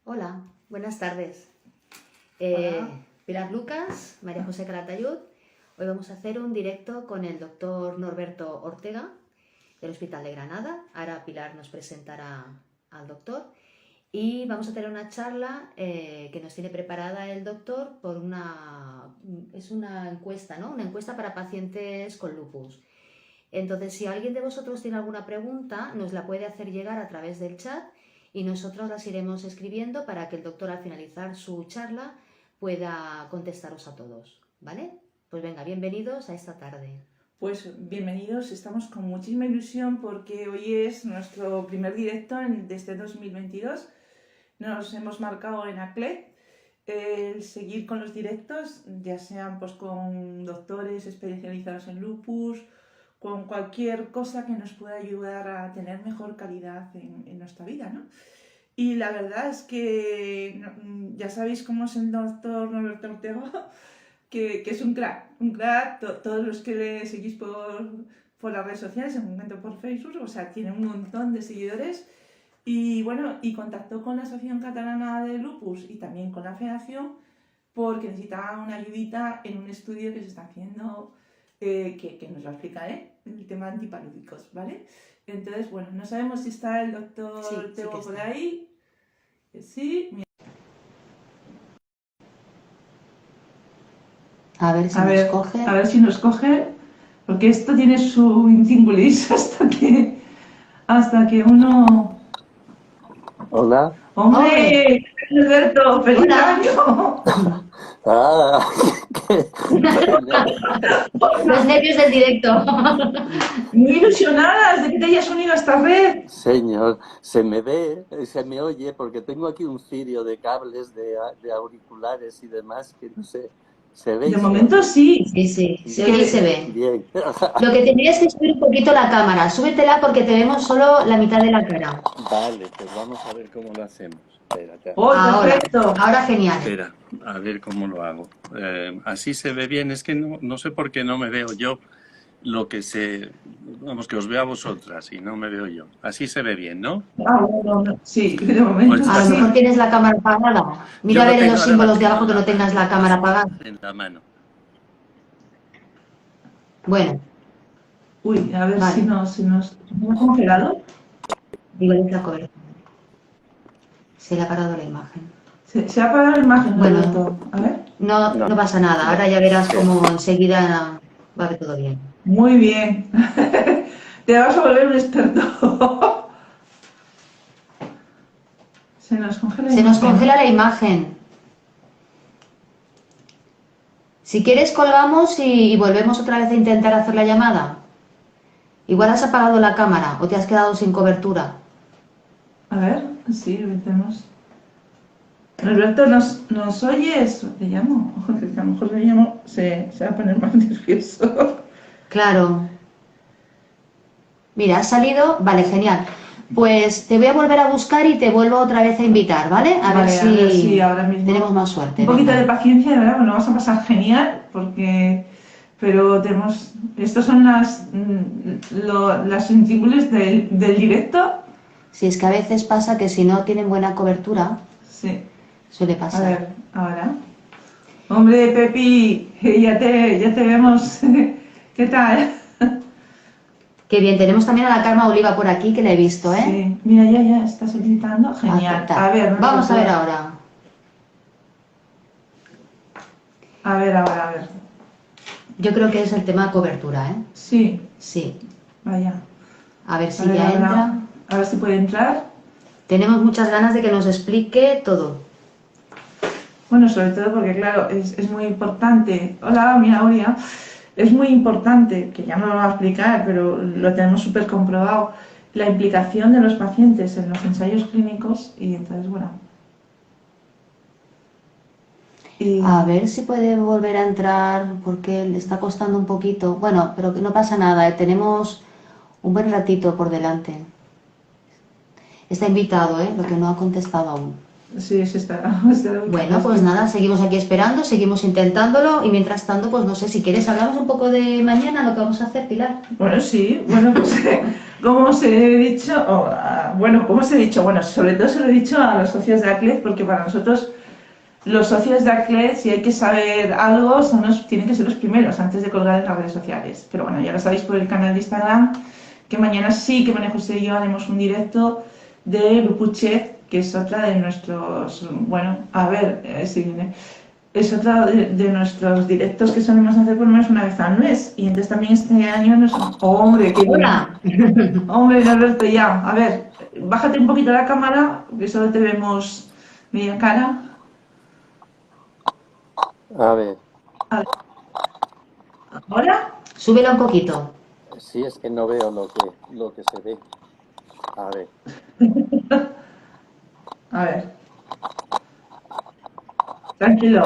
Hola, buenas tardes. Hola. Pilar Lucas, María José Calatayud. Hoy vamos a hacer un directo con el doctor Norberto Ortega del Hospital de Granada. Ahora Pilar nos presentará al doctor y vamos a tener una charla que nos tiene preparada el doctor por es una encuesta, ¿no? Una encuesta para pacientes con lupus. Entonces, si alguien de vosotros tiene alguna pregunta, nos la puede hacer llegar a través del chat y nosotros las iremos escribiendo para que el doctor al finalizar su charla pueda contestaros a todos, ¿vale? Pues venga, bienvenidos a esta tarde. Pues bienvenidos, estamos con muchísima ilusión porque hoy es nuestro primer directo de este 2022. Nos hemos marcado en ACLED el seguir con los directos, ya sean pues con doctores especializados en lupus, con cualquier cosa que nos pueda ayudar a tener mejor calidad en nuestra vida, ¿no? Y la verdad es que ya sabéis cómo es el doctor Norberto Ortega, que es un crack, todos los que le seguís por las redes sociales, en un momento por Facebook, o sea, tiene un montón de seguidores. Y bueno, y contactó con la Asociación Catalana de Lupus y también con la Federación porque necesitaba una ayudita en un estudio que se está haciendo, que nos lo explica, el tema antipalúdicos, ¿vale? Entonces, bueno, no sabemos si está el doctor Tebo por ahí. Sí, mira. A ver si nos coge. A ver si nos coge, porque esto tiene su intríngulis hasta que uno... Hola. ¡Hombre! Alberto, ¡feliz Hola. año! Ah, Los nervios del directo. Muy ilusionadas de que te hayas unido a esta red. señor, se me ve, se me oye, porque tengo aquí un cirio de cables de auriculares y demás que no sé, ¿se ve? De momento sí. Sí, se oye y se ve. Bien. Lo que tendrías que subir un poquito la cámara. Súbetela porque te vemos solo la mitad de la cara. Vale, pues vamos a ver cómo lo hacemos. Espérate. ¡Oh, perfecto! Ahora genial. Espera, a ver cómo lo hago. Así se ve bien, es que no sé por qué no me veo yo lo que vamos, que os veo a vosotras y no me veo yo. Así se ve bien, ¿no? Ah, bueno, sí, de momento Pues A lo sí. mejor tienes la cámara apagada. Mira a Yo lo ver en tengo los ahora símbolos de aquí abajo que no tengas la cámara apagada. en la mano. Bueno, Uy, a ver Vale. si nos hemos congelado. igual es la cobertura. Se le ha parado la imagen. Se ha apagado la imagen, Bueno. Alberto. A ver. No pasa nada. Ahora ya verás cómo enseguida va a ver todo bien. Muy bien. Te vas a volver un experto. Se nos congela la Se nos imagen. congela la imagen. Si quieres colgamos y volvemos otra vez a intentar hacer la llamada. Igual has apagado la cámara o te has quedado sin cobertura. A ver, sí, lo intentemos. Alberto, ¿nos oyes? Le llamo. Porque a lo mejor le llamo, se va a poner más nervioso. Claro. Mira, has salido. Vale, genial. Pues te voy a volver a buscar y te vuelvo otra vez a invitar, ¿vale? A ver si ahora mismo tenemos más suerte. un poquito Venga. de paciencia, de verdad, bueno, vamos a pasar genial, pero tenemos, estos son las intríngulis del directo. Si es que a veces pasa que si no tienen buena cobertura, Sí. suele A pasar. ver, ahora. Hombre, Pepi, ya te vemos. ¿Qué tal? Qué bien, tenemos también a la Karma Oliva por aquí, que la he visto, ¿eh? Sí, mira, ya está solicitando. Genial. Aceptar. A ver, Vamos a ver ahora. A ver. Yo creo que es el tema cobertura, ¿eh? Sí, Sí. vaya. A ver si A ver, ya ahora. entra. A ver si puede entrar. Tenemos muchas ganas de que nos explique todo. Bueno, sobre todo porque, claro, es muy importante. Hola, mira, Aurea. Es muy importante, que ya no lo va a explicar, pero lo tenemos súper comprobado, la implicación de los pacientes en los ensayos clínicos y entonces, bueno. A ver si puede volver a entrar porque le está costando un poquito. Bueno, pero que no pasa nada, ¿eh? Tenemos un buen ratito por delante. Está invitado, ¿eh? Lo que no ha contestado aún. Sí, sí está. Bueno, pues nada, seguimos aquí esperando, seguimos intentándolo y mientras tanto, pues no sé, si quieres hablamos un poco de mañana, lo que vamos a hacer, Pilar. Bueno, sí, bueno, pues como os he dicho, como os he dicho, bueno, sobre todo se lo he dicho a los socios de ACLED, porque para nosotros los socios de ACLED, si hay que saber algo, tienen que ser los primeros antes de colgar en las redes sociales. Pero bueno, ya lo sabéis por el canal de Instagram, que mañana sí que María José y yo haremos un directo de Lupuche, que es otra de nuestros, bueno, a ver, si viene. Es otro de nuestros directos que solemos hacer por lo menos una vez al mes. Y entonces también este año nos... ¡Hombre, qué bien! ¡Hola! ¡Hombre, Norberto, ya! A ver, bájate un poquito la cámara, que solo te vemos media cara. A ver, A ver, ¿ahora? Súbela un poquito. sí, es que no veo lo que se ve. A ver, A ver. Tranquilo.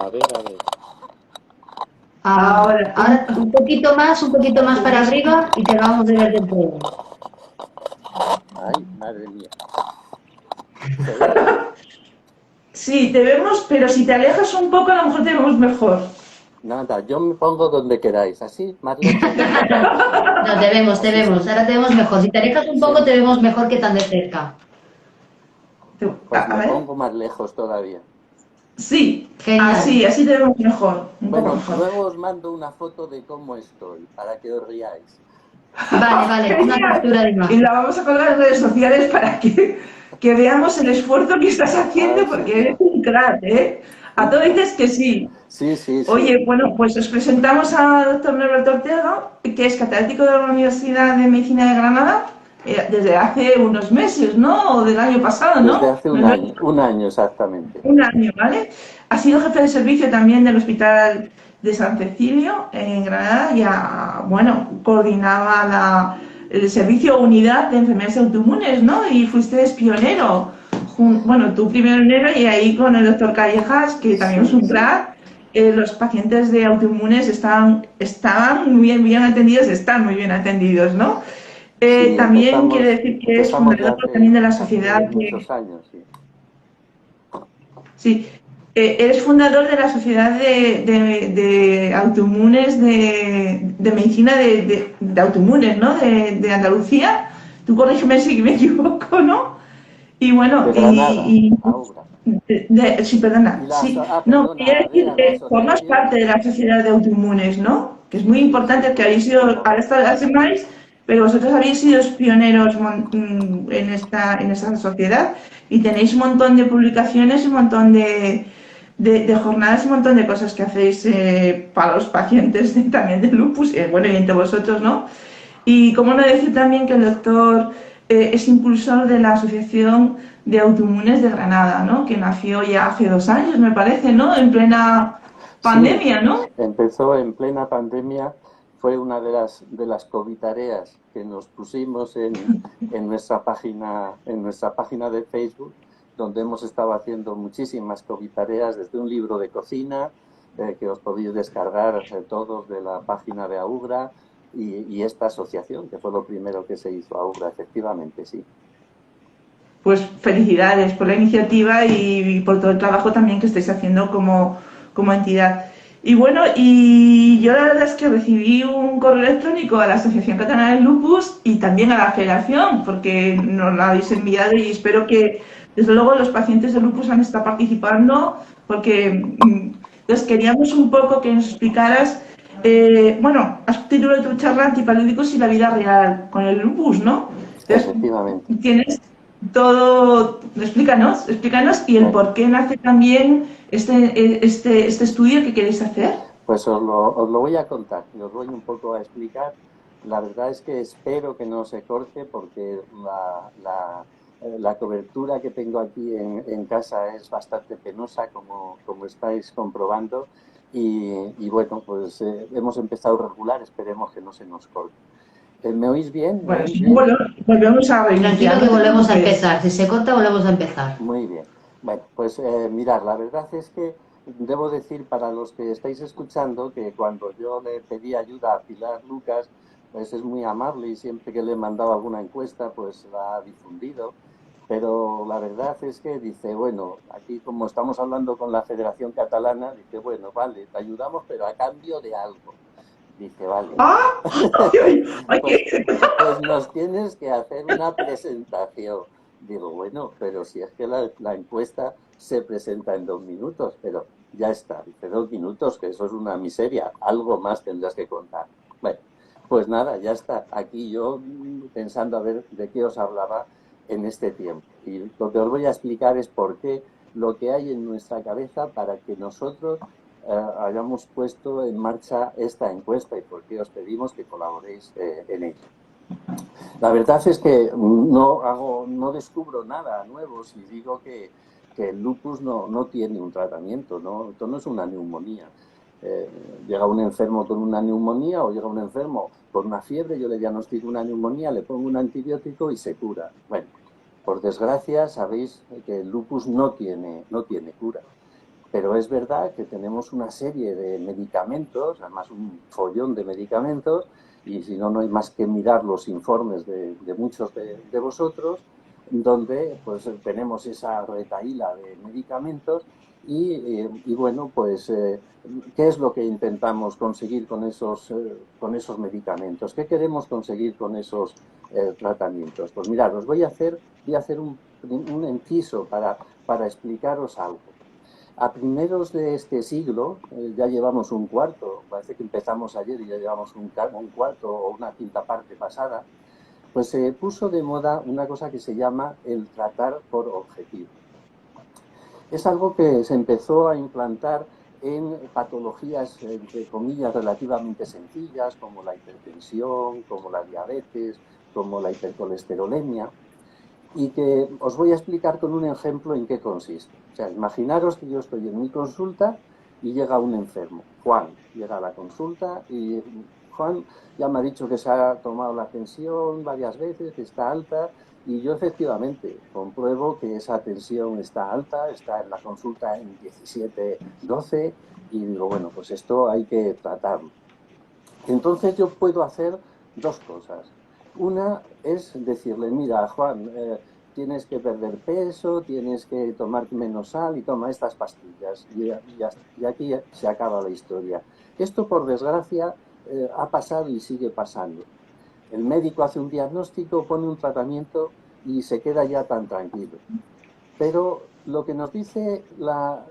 a ver, a ver. Ahora. Ahora un poquito más para arriba y te acabamos de ver del todo. Ay, madre mía. ¿Se ve? Sí, te vemos, pero si te alejas un poco a lo mejor te vemos mejor. Nada, yo me pongo donde queráis, así, más lejos. No, te vemos, ahora te vemos mejor. Si te alejas un poco, te vemos mejor que tan de cerca. Pues A me ver. pongo más lejos todavía. Sí, Genial. así te vemos mejor. Un poco Bueno, mejor. luego os mando una foto de cómo estoy, para que os riáis. Vale, una captura de Y imagen. la vamos a colgar en redes sociales para que veamos el esfuerzo que estás haciendo, Ah, porque genial. eres un crack, ¿eh? A todo dices que sí. Sí, sí, sí. Oye, bueno, pues os presentamos al doctor Norberto Ortega, que es catedrático de la Universidad de Medicina de Granada desde hace unos meses, ¿no? O del año pasado, Desde ¿no? hace un año exactamente. Un año, ¿vale? Ha sido jefe de servicio también del Hospital de San Cecilio en Granada. Ya, bueno, coordinaba el servicio unidad de enfermedades autoinmunes, ¿no? Y fuiste pionero. Bueno, tú pionero y ahí con el doctor Callejas, que también es un crack. Los pacientes de autoinmunes estaban muy bien atendidos, están muy bien atendidos, ¿no? Sí, También quiere decir que es empezamos ya fundador también de la sociedad hace muchos años, sí. Sí, eres fundador de la Sociedad de Autoinmunes, de Medicina de Autoinmunes, ¿no? De Andalucía. Tú corrígeme si me equivoco, ¿no? Y bueno, De Granada, ahora. sí, perdona. Sí, no, Perdona, quería a ver, decir a la que formas asociación. parte de la Sociedad de Autoinmunes, ¿no? Que es muy Sí, sí, importante que habéis sido, ahora está las demás, pero vosotros habéis sido los pioneros en esta sociedad y tenéis un montón de publicaciones, un montón de jornadas, un montón de cosas que hacéis para los pacientes también de lupus, bueno, y entre vosotros, ¿no? Y cómo no decir también que el doctor es impulsor de la Asociación de Autoinmunes de Granada, ¿no? Que nació ya hace 2 años, me parece, ¿no? En plena Sí, pandemia, ¿no? empezó en plena pandemia, fue una de las COVID tareas que nos pusimos en nuestra página de Facebook, donde hemos estado haciendo muchísimas COVID tareas, desde un libro de cocina que os podéis descargar todos de la página de AUGRA y esta asociación, que fue lo primero que se hizo, AUGRA, efectivamente, sí. Pues felicidades por la iniciativa y por todo el trabajo también que estáis haciendo como entidad. Y bueno, y yo la verdad es que recibí un correo electrónico a la Asociación Catalana del Lupus y también a la Federación, porque nos lo habéis enviado y espero que, desde luego, los pacientes de lupus han estado participando, porque les queríamos un poco que nos explicaras, bueno, has título de tu charla, Antipalídicos y la vida real con el lupus, ¿no? Entonces, Efectivamente. tienes todo, explícanos y el por qué nace también este estudio que queréis hacer. Pues os lo voy a contar y os voy un poco a explicar. La verdad es que espero que no se corte porque la cobertura que tengo aquí en casa es bastante penosa, como estáis comprobando. Y bueno, pues hemos empezado regular, esperemos que no se nos corte. ¿Me oís bien? ¿Me Bueno, oís bien? volvemos a Tranquilo reiniciar. que volvemos a empezar. Si se corta, volvemos a empezar. Muy bien. Bueno, pues mirad, la verdad es que debo decir para los que estáis escuchando que cuando yo le pedí ayuda a Pilar Lucas, pues es muy amable y siempre que le he mandado alguna encuesta, pues la ha difundido. Pero la verdad es que dice, bueno, aquí como estamos hablando con la Federación Catalana, dice, bueno, vale, te ayudamos, pero a cambio de algo. Dice, vale, ¡Ah! pues, Oye. pues nos tienes que hacer una presentación. Digo, bueno, pero si es que la encuesta se presenta en 2 minutos, pero ya está, dice 2 minutos, que eso es una miseria, algo más tendrás que contar. Bueno, pues nada, ya está, aquí yo pensando a ver de qué os hablaba en este tiempo. Y lo que os voy a explicar es por qué lo que hay en nuestra cabeza para que nosotros hayamos puesto en marcha esta encuesta y por qué os pedimos que colaboréis en ella. La verdad es que no descubro nada nuevo si digo que el lupus no tiene un tratamiento, ¿no? Esto no es una neumonía. Llega un enfermo con una neumonía o llega un enfermo con una fiebre, yo le diagnostico una neumonía, le pongo un antibiótico y se cura. Bueno, por desgracia sabéis que el lupus no tiene cura. Pero es verdad que tenemos una serie de medicamentos, además un follón de medicamentos, y si no, no hay más que mirar los informes de muchos de vosotros, donde pues tenemos esa retahíla de medicamentos y bueno, pues ¿qué es lo que intentamos conseguir con esos medicamentos? ¿Qué queremos conseguir con esos tratamientos? Pues mirad, os voy a hacer un inciso para explicaros algo. A primeros de este siglo, ya llevamos un cuarto, parece que empezamos ayer y ya llevamos un cuarto o una quinta parte pasada, pues se puso de moda una cosa que se llama el tratar por objetivo. Es algo que se empezó a implantar en patologías, entre comillas, relativamente sencillas, como la hipertensión, como la diabetes, como la hipercolesterolemia, y que os voy a explicar con un ejemplo en qué consiste. O sea, imaginaros que yo estoy en mi consulta y llega un enfermo. Juan llega a la consulta y Juan ya me ha dicho que se ha tomado la tensión varias veces, que está alta, y yo efectivamente compruebo que esa tensión está alta, está en la consulta en 17-12, y digo, bueno, pues esto hay que tratarlo. Entonces yo puedo hacer dos cosas. Una es decirle, mira, Juan, tienes que perder peso, tienes que tomar menos sal y toma estas pastillas. Y aquí se acaba la historia. Esto, por desgracia, ha pasado y sigue pasando. El médico hace un diagnóstico, pone un tratamiento y se queda ya tan tranquilo. Pero lo que nos dice la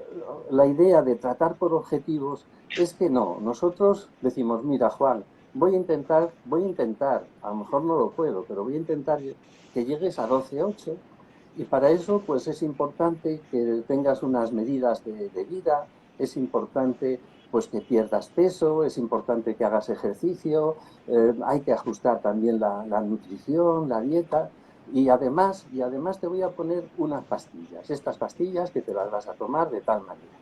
idea de tratar por objetivos es que no. Nosotros decimos, mira, Juan, voy a intentar, a lo mejor no lo puedo, pero voy a intentar que llegues a 12,8 y para eso pues es importante que tengas unas medidas de vida, es importante pues que pierdas peso, es importante que hagas ejercicio, hay que ajustar también la nutrición, la dieta. Y además te voy a poner unas pastillas, estas pastillas que te las vas a tomar de tal manera.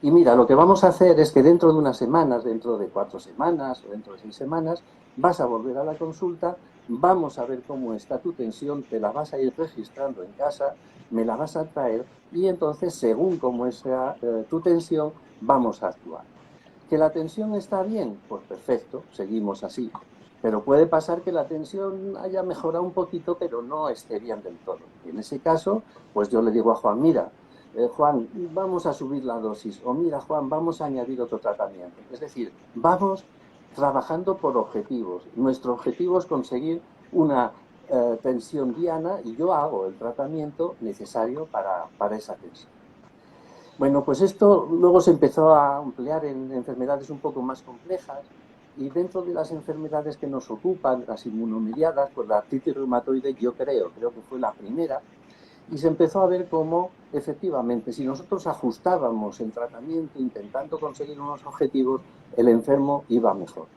Y mira, lo que vamos a hacer es que dentro de unas semanas, dentro de 4 semanas o dentro de 6 semanas, vas a volver a la consulta, vamos a ver cómo está tu tensión, te la vas a ir registrando en casa, me la vas a traer y entonces, según cómo es tu tensión, vamos a actuar. ¿Que la tensión está bien? Pues perfecto, seguimos así. Pero puede pasar que la tensión haya mejorado un poquito, pero no esté bien del todo. Y en ese caso, pues yo le digo a Juan, mira, Juan, vamos a subir la dosis. O mira, Juan, vamos a añadir otro tratamiento. Es decir, vamos trabajando por objetivos. Nuestro objetivo es conseguir una tensión diana y yo hago el tratamiento necesario para esa tensión. Bueno, pues esto luego se empezó a emplear en enfermedades un poco más complejas y dentro de las enfermedades que nos ocupan, las inmunomediadas, pues la artritis reumatoide yo creo que fue la primera y se empezó a ver cómo efectivamente si nosotros ajustábamos el tratamiento intentando conseguir unos objetivos, el enfermo iba mejor.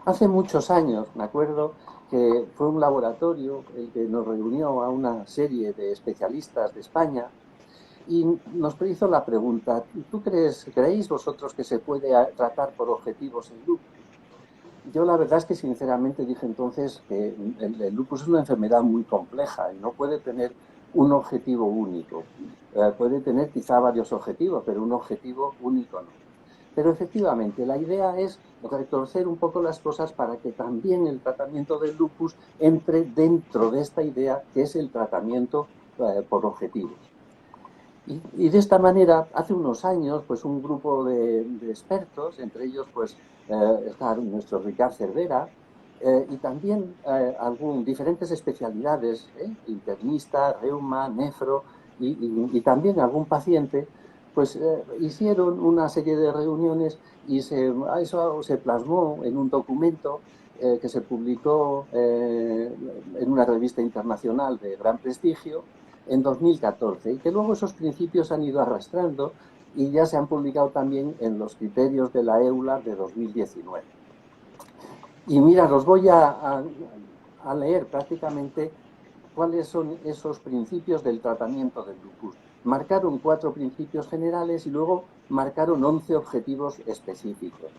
Hace muchos años, me acuerdo que fue un laboratorio el que nos reunió a una serie de especialistas de España y nos hizo la pregunta, ¿creéis vosotros que se puede tratar por objetivos el lupus? Yo la verdad es que sinceramente dije entonces que el lupus es una enfermedad muy compleja y no puede tener un objetivo único. Puede tener quizá varios objetivos, pero un objetivo único no. Pero efectivamente, la idea es retorcer un poco las cosas para que también el tratamiento del lupus entre dentro de esta idea que es el tratamiento por objetivos. Y de esta manera, hace unos años, pues un grupo de expertos, entre ellos pues está nuestro Ricard Cervera, y también diferentes especialidades, internista, reuma, nefro, y también algún paciente, pues hicieron una serie de reuniones y eso se plasmó en un documento que se publicó en una revista internacional de gran prestigio en 2014 y que luego esos principios han ido arrastrando y ya se han publicado también en los criterios de la EULAR de 2019. Y mira, los voy a leer prácticamente cuáles son esos principios del tratamiento del lupus. Marcaron 4 principios generales y luego marcaron 11 objetivos específicos.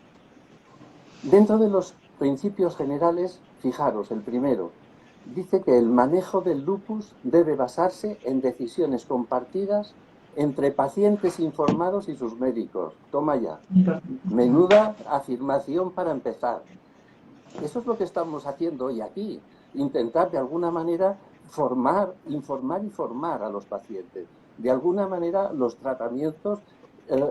Dentro de los principios generales, fijaros, el primero, dice que el manejo del lupus debe basarse en decisiones compartidas entre pacientes informados y sus médicos. Toma ya. Menuda afirmación para empezar. Eso es lo que estamos haciendo hoy aquí. Intentar de alguna manera informar y formar a los pacientes. De alguna manera los tratamientos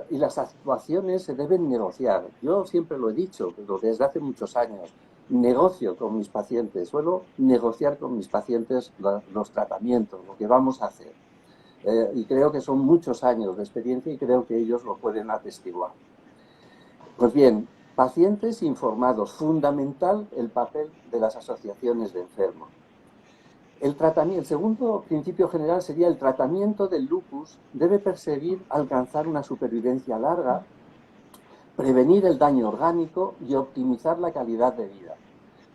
y las actuaciones se deben negociar. Yo siempre lo he dicho, pero desde hace muchos años. Negocio con mis pacientes, suelo negociar con mis pacientes los tratamientos, lo que vamos a hacer. Y creo que son muchos años de experiencia y creo que ellos lo pueden atestiguar. Pues bien, pacientes informados, fundamental el papel de las asociaciones de enfermos. El segundo principio general sería el tratamiento del lupus debe perseguir alcanzar una supervivencia larga, prevenir el daño orgánico y optimizar la calidad de vida,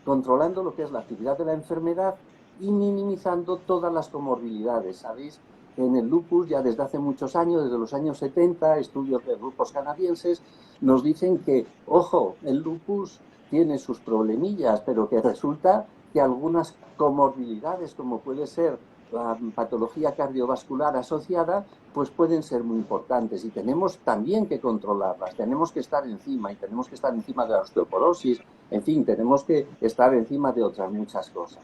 controlando lo que es la actividad de la enfermedad y minimizando todas las comorbilidades. Sabéis que en el lupus ya desde hace muchos años, desde los años 70, estudios de grupos canadienses nos dicen que, ojo, el lupus tiene sus problemillas, pero que resulta que algunas comorbilidades, como puede ser la patología cardiovascular asociada, pues pueden ser muy importantes y tenemos también que controlarlas, tenemos que estar encima y tenemos que estar encima de la osteoporosis, en fin, tenemos que estar encima de otras muchas cosas.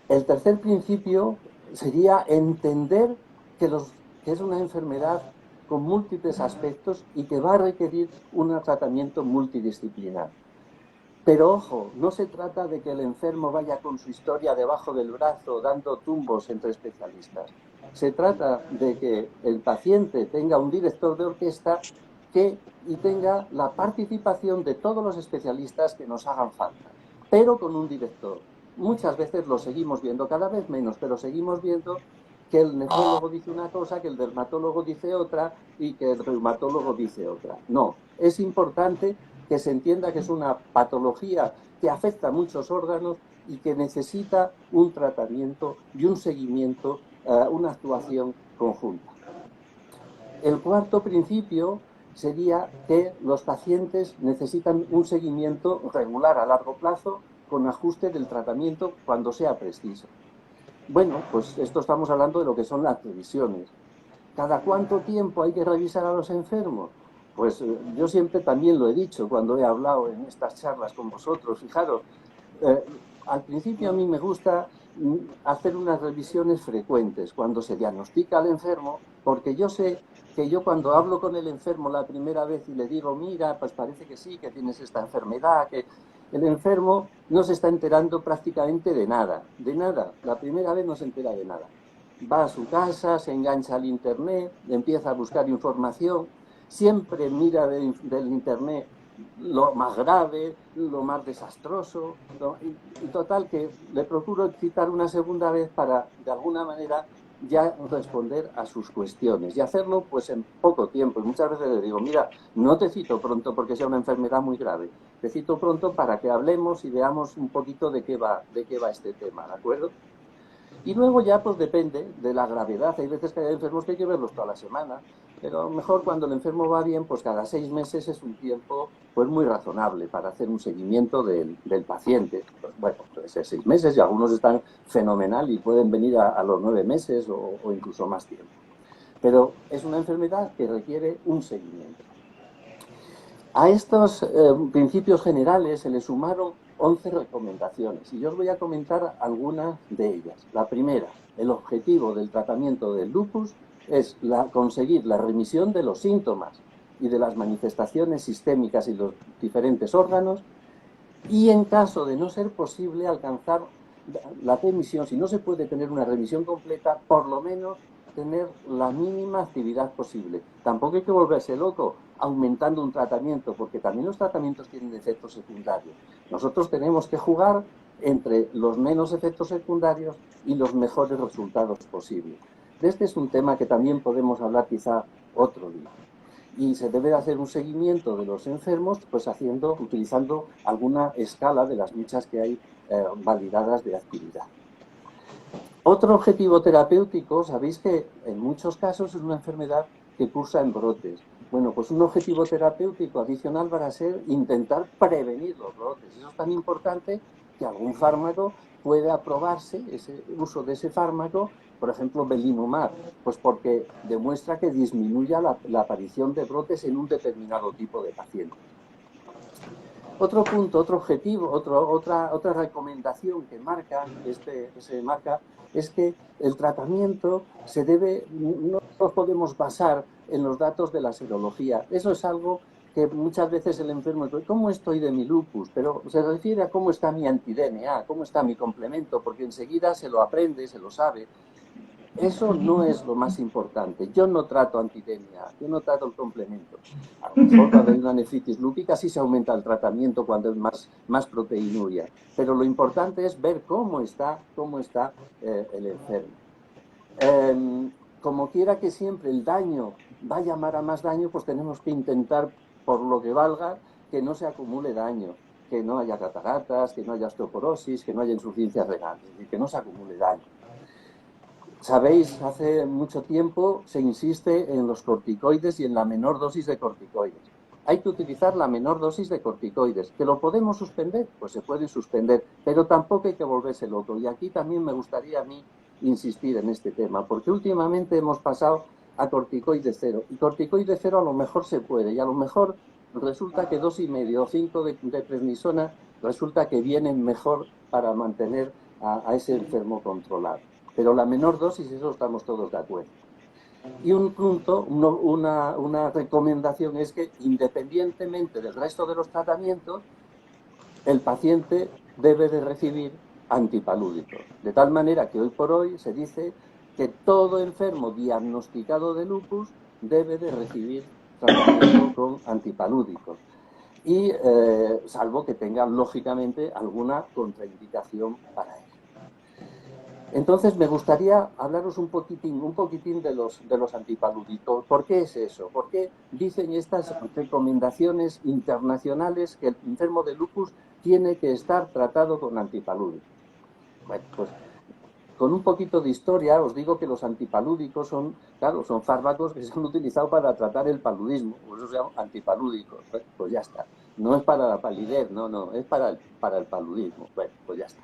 El tercer principio sería entender que es una enfermedad con múltiples aspectos y que va a requerir un tratamiento multidisciplinar. Pero ojo, no se trata de que el enfermo vaya con su historia debajo del brazo dando tumbos entre especialistas. Se trata de que el paciente tenga un director de orquesta y tenga la participación de todos los especialistas que nos hagan falta, pero con un director. Muchas veces lo seguimos viendo, cada vez menos, pero seguimos viendo que el nefrólogo dice una cosa, que el dermatólogo dice otra y que el reumatólogo dice otra. No, es importante que se entienda que es una patología que afecta a muchos órganos y que necesita un tratamiento y un seguimiento, una actuación conjunta. El cuarto principio sería que los pacientes necesitan un seguimiento regular a largo plazo con ajuste del tratamiento cuando sea preciso. Bueno, pues esto estamos hablando de lo que son las revisiones. ¿Cada cuánto tiempo hay que revisar a los enfermos? Pues yo siempre también lo he dicho cuando he hablado en estas charlas con vosotros. Fijaros, al principio a mí me gusta hacer unas revisiones frecuentes cuando se diagnostica al enfermo, porque yo sé que yo cuando hablo con el enfermo la primera vez y le digo, mira, pues parece que sí, que tienes esta enfermedad, que el enfermo no se está enterando prácticamente de nada, la primera vez no se entera de nada. Va a su casa, se engancha al internet, empieza a buscar información, siempre mira del internet lo más grave, lo más desastroso, y total que le procuro citar una segunda vez para, de alguna manera, ya responder a sus cuestiones y hacerlo pues en poco tiempo. Y muchas veces le digo, mira, no te cito pronto porque sea una enfermedad muy grave, te cito pronto para que hablemos y veamos un poquito de qué va este tema, ¿de acuerdo? Y luego ya pues depende de la gravedad. Hay veces que hay enfermos que hay que verlos toda la semana, pero a lo mejor cuando el enfermo va bien, pues cada 6 meses es un tiempo pues muy razonable para hacer un seguimiento del paciente. Pues, bueno, puede ser 6 meses y algunos están fenomenal y pueden venir a los 9 meses o incluso más tiempo. Pero es una enfermedad que requiere un seguimiento. A estos principios generales se le sumaron 11 recomendaciones y yo os voy a comentar algunas de ellas. La primera, el objetivo del tratamiento del lupus es conseguir la remisión de los síntomas y de las manifestaciones sistémicas y los diferentes órganos, y en caso de no ser posible alcanzar la remisión, si no se puede tener una remisión completa, por lo menos tener la mínima actividad posible. Tampoco hay que volverse loco aumentando un tratamiento, porque también los tratamientos tienen efectos secundarios. Nosotros tenemos que jugar entre los menos efectos secundarios y los mejores resultados posibles. Este es un tema que también podemos hablar quizá otro día. Y se debe hacer un seguimiento de los enfermos, pues utilizando alguna escala de las muchas que hay validadas de actividad. Otro objetivo terapéutico, sabéis que en muchos casos es una enfermedad que cursa en brotes. Bueno, pues un objetivo terapéutico adicional va a ser intentar prevenir los brotes. Eso es tan importante que algún fármaco puede aprobarse, ese uso de ese fármaco, por ejemplo, belimumab, pues porque demuestra que disminuye la aparición de brotes en un determinado tipo de pacientes. Otro punto, otro objetivo, otra recomendación que se marca es que el tratamiento no nos podemos basar en los datos de la serología. Eso es algo que muchas veces el enfermo dice, ¿cómo estoy de mi lupus? Pero se refiere a cómo está mi anti-DNA, cómo está mi complemento, porque enseguida se lo aprende, se lo sabe. Eso no es lo más importante. Yo no trato anti-DNA, yo no trato el complemento. A lo mejor cuando hay una nefritis lúpica sí se aumenta el tratamiento cuando es más proteinuria. Pero lo importante es ver cómo está el enfermo. Como quiera que siempre el daño va a llamar a más daño, pues tenemos que intentar, por lo que valga, que no se acumule daño, que no haya cataratas, que no haya osteoporosis, que no haya insuficiencia renal, es decir, que no se acumule daño. Sabéis, hace mucho tiempo se insiste en los corticoides y en la menor dosis de corticoides. Hay que utilizar la menor dosis de corticoides. ¿Que lo podemos suspender? Pues se puede suspender, pero tampoco hay que volverse loco. Y aquí también me gustaría a mí insistir en este tema, porque últimamente hemos pasado a corticoide cero. Y corticoide cero a lo mejor se puede, y a lo mejor resulta que 2,5 o 5 de prednisona resulta que vienen mejor para mantener a ese enfermo controlado. Pero la menor dosis, eso estamos todos de acuerdo. Y un punto, una recomendación es que independientemente del resto de los tratamientos, el paciente debe de recibir antipalúdicos. De tal manera que hoy por hoy se dice que todo enfermo diagnosticado de lupus debe de recibir tratamiento con antipalúdicos. Y salvo que tenga, lógicamente, alguna contraindicación para ello. Entonces me gustaría hablaros un poquitín de los antipalúdicos. ¿Por qué es eso? ¿Por qué dicen estas recomendaciones internacionales que el enfermo de lupus tiene que estar tratado con antipalúdicos? Bueno, pues con un poquito de historia os digo que los antipalúdicos son fármacos que se han utilizado para tratar el paludismo, por eso se llaman antipalúdicos. Pues ya está. No es para la palidez, no, es para el paludismo. Bueno, pues ya está.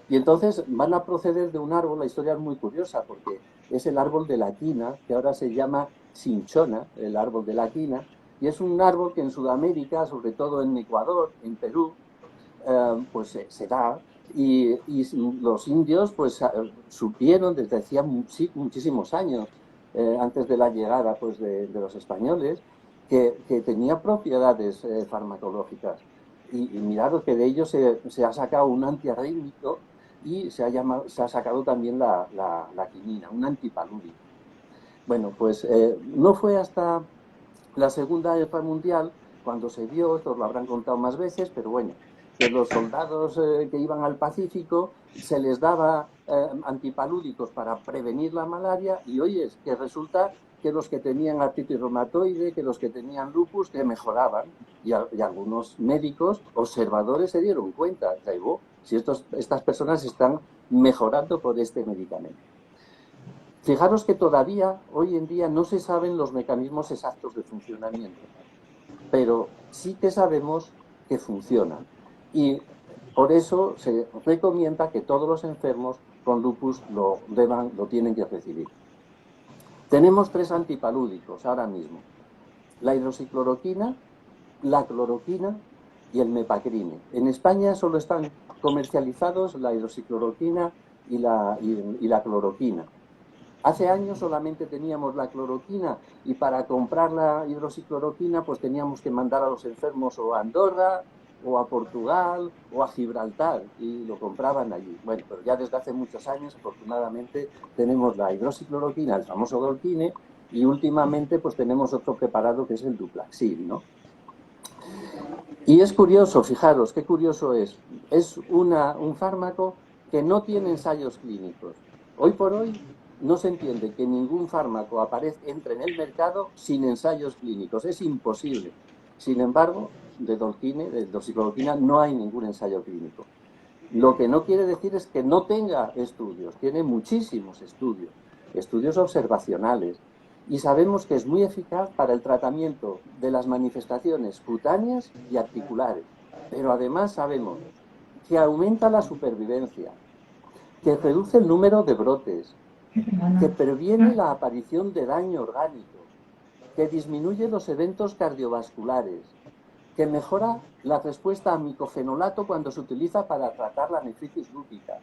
Y entonces van a proceder de un árbol, la historia es muy curiosa porque es el árbol de la quina, que ahora se llama cinchona, el árbol de la quina, y es un árbol que en Sudamérica, sobre todo en Ecuador, en Perú, pues se da, y los indios pues supieron desde hacía muchísimos años, antes de la llegada pues de los españoles, que tenía propiedades farmacológicas. Y mirad que de ellos se ha sacado un antiarrítmico y se ha sacado también la quinina, un antipalúdico. Bueno, pues no fue hasta la Segunda Guerra Mundial cuando se vio, esto lo habrán contado más veces, pero bueno, que los soldados que iban al Pacífico se les daba antipalúdicos para prevenir la malaria y oyes que resulta que los que tenían artritis reumatoide, que los que tenían lupus, que mejoraban. Y algunos médicos observadores se dieron cuenta, si estas personas están mejorando por este medicamento. Fijaros que todavía, hoy en día, no se saben los mecanismos exactos de funcionamiento, pero sí que sabemos que funcionan. Y por eso se recomienda que todos los enfermos con lupus lo tienen que recibir. Tenemos 3 antipalúdicos ahora mismo. La hidroxicloroquina, la cloroquina y el mepacrine. En España solo están comercializados la hidroxicloroquina y la cloroquina. Hace años solamente teníamos la cloroquina y para comprar la hidroxicloroquina pues teníamos que mandar a los enfermos o a Andorra o a Portugal o a Gibraltar y lo compraban allí. Bueno, pero ya desde hace muchos años afortunadamente tenemos la hidroxicloroquina, el famoso Dolquine, y últimamente pues tenemos otro preparado que es el Duplaxil, ¿no? Y es curioso, fijaros, qué curioso es. Es un fármaco que no tiene ensayos clínicos. Hoy por hoy no se entiende que ningún fármaco entre en el mercado sin ensayos clínicos. Es imposible. Sin embargo, de hidroxicloroquina, no hay ningún ensayo clínico. Lo que no quiere decir es que no tenga estudios. Tiene muchísimos estudios observacionales. Y sabemos que es muy eficaz para el tratamiento de las manifestaciones cutáneas y articulares. Pero además sabemos que aumenta la supervivencia, que reduce el número de brotes, que previene la aparición de daño orgánico, que disminuye los eventos cardiovasculares, que mejora la respuesta a micofenolato cuando se utiliza para tratar la nefritis lúpica,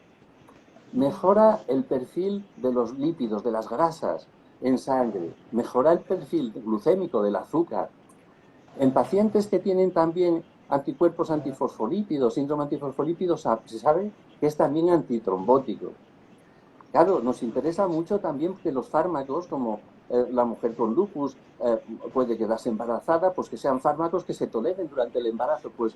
mejora el perfil de los lípidos, de las grasas en sangre, mejora el perfil glucémico del azúcar. En pacientes que tienen también anticuerpos antifosfolípidos, síndrome antifosfolípidos, se sabe que es también antitrombótico. Claro, nos interesa mucho también que los fármacos, como la mujer con lupus puede quedarse embarazada, pues que sean fármacos que se toleren durante el embarazo. Pues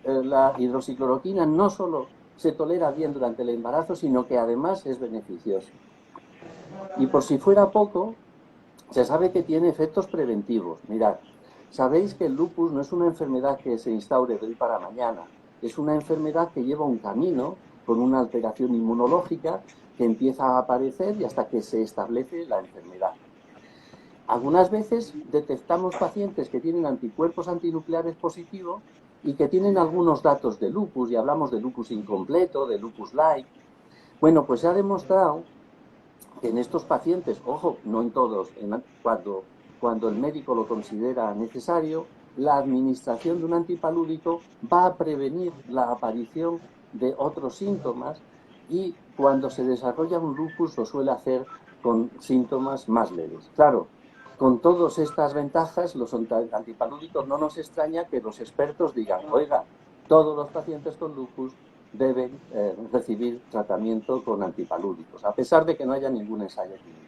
la hidroxicloroquina no solo se tolera bien durante el embarazo, sino que además es beneficioso. Y por si fuera poco, se sabe que tiene efectos preventivos. Mirad, sabéis que el lupus no es una enfermedad que se instaure de hoy para mañana. Es una enfermedad que lleva un camino con una alteración inmunológica que empieza a aparecer y hasta que se establece la enfermedad. Algunas veces detectamos pacientes que tienen anticuerpos antinucleares positivos y que tienen algunos datos de lupus, y hablamos de lupus incompleto, de lupus light. Bueno, pues se ha demostrado que en estos pacientes, ojo, no en todos, cuando el médico lo considera necesario, la administración de un antipalúdico va a prevenir la aparición de otros síntomas y cuando se desarrolla un lupus lo suele hacer con síntomas más leves. Claro, con todas estas ventajas, los antipalúdicos no nos extraña que los expertos digan, oiga, todos los pacientes con lupus deben recibir tratamiento con antipalúdicos, a pesar de que no haya ningún ensayo clínico.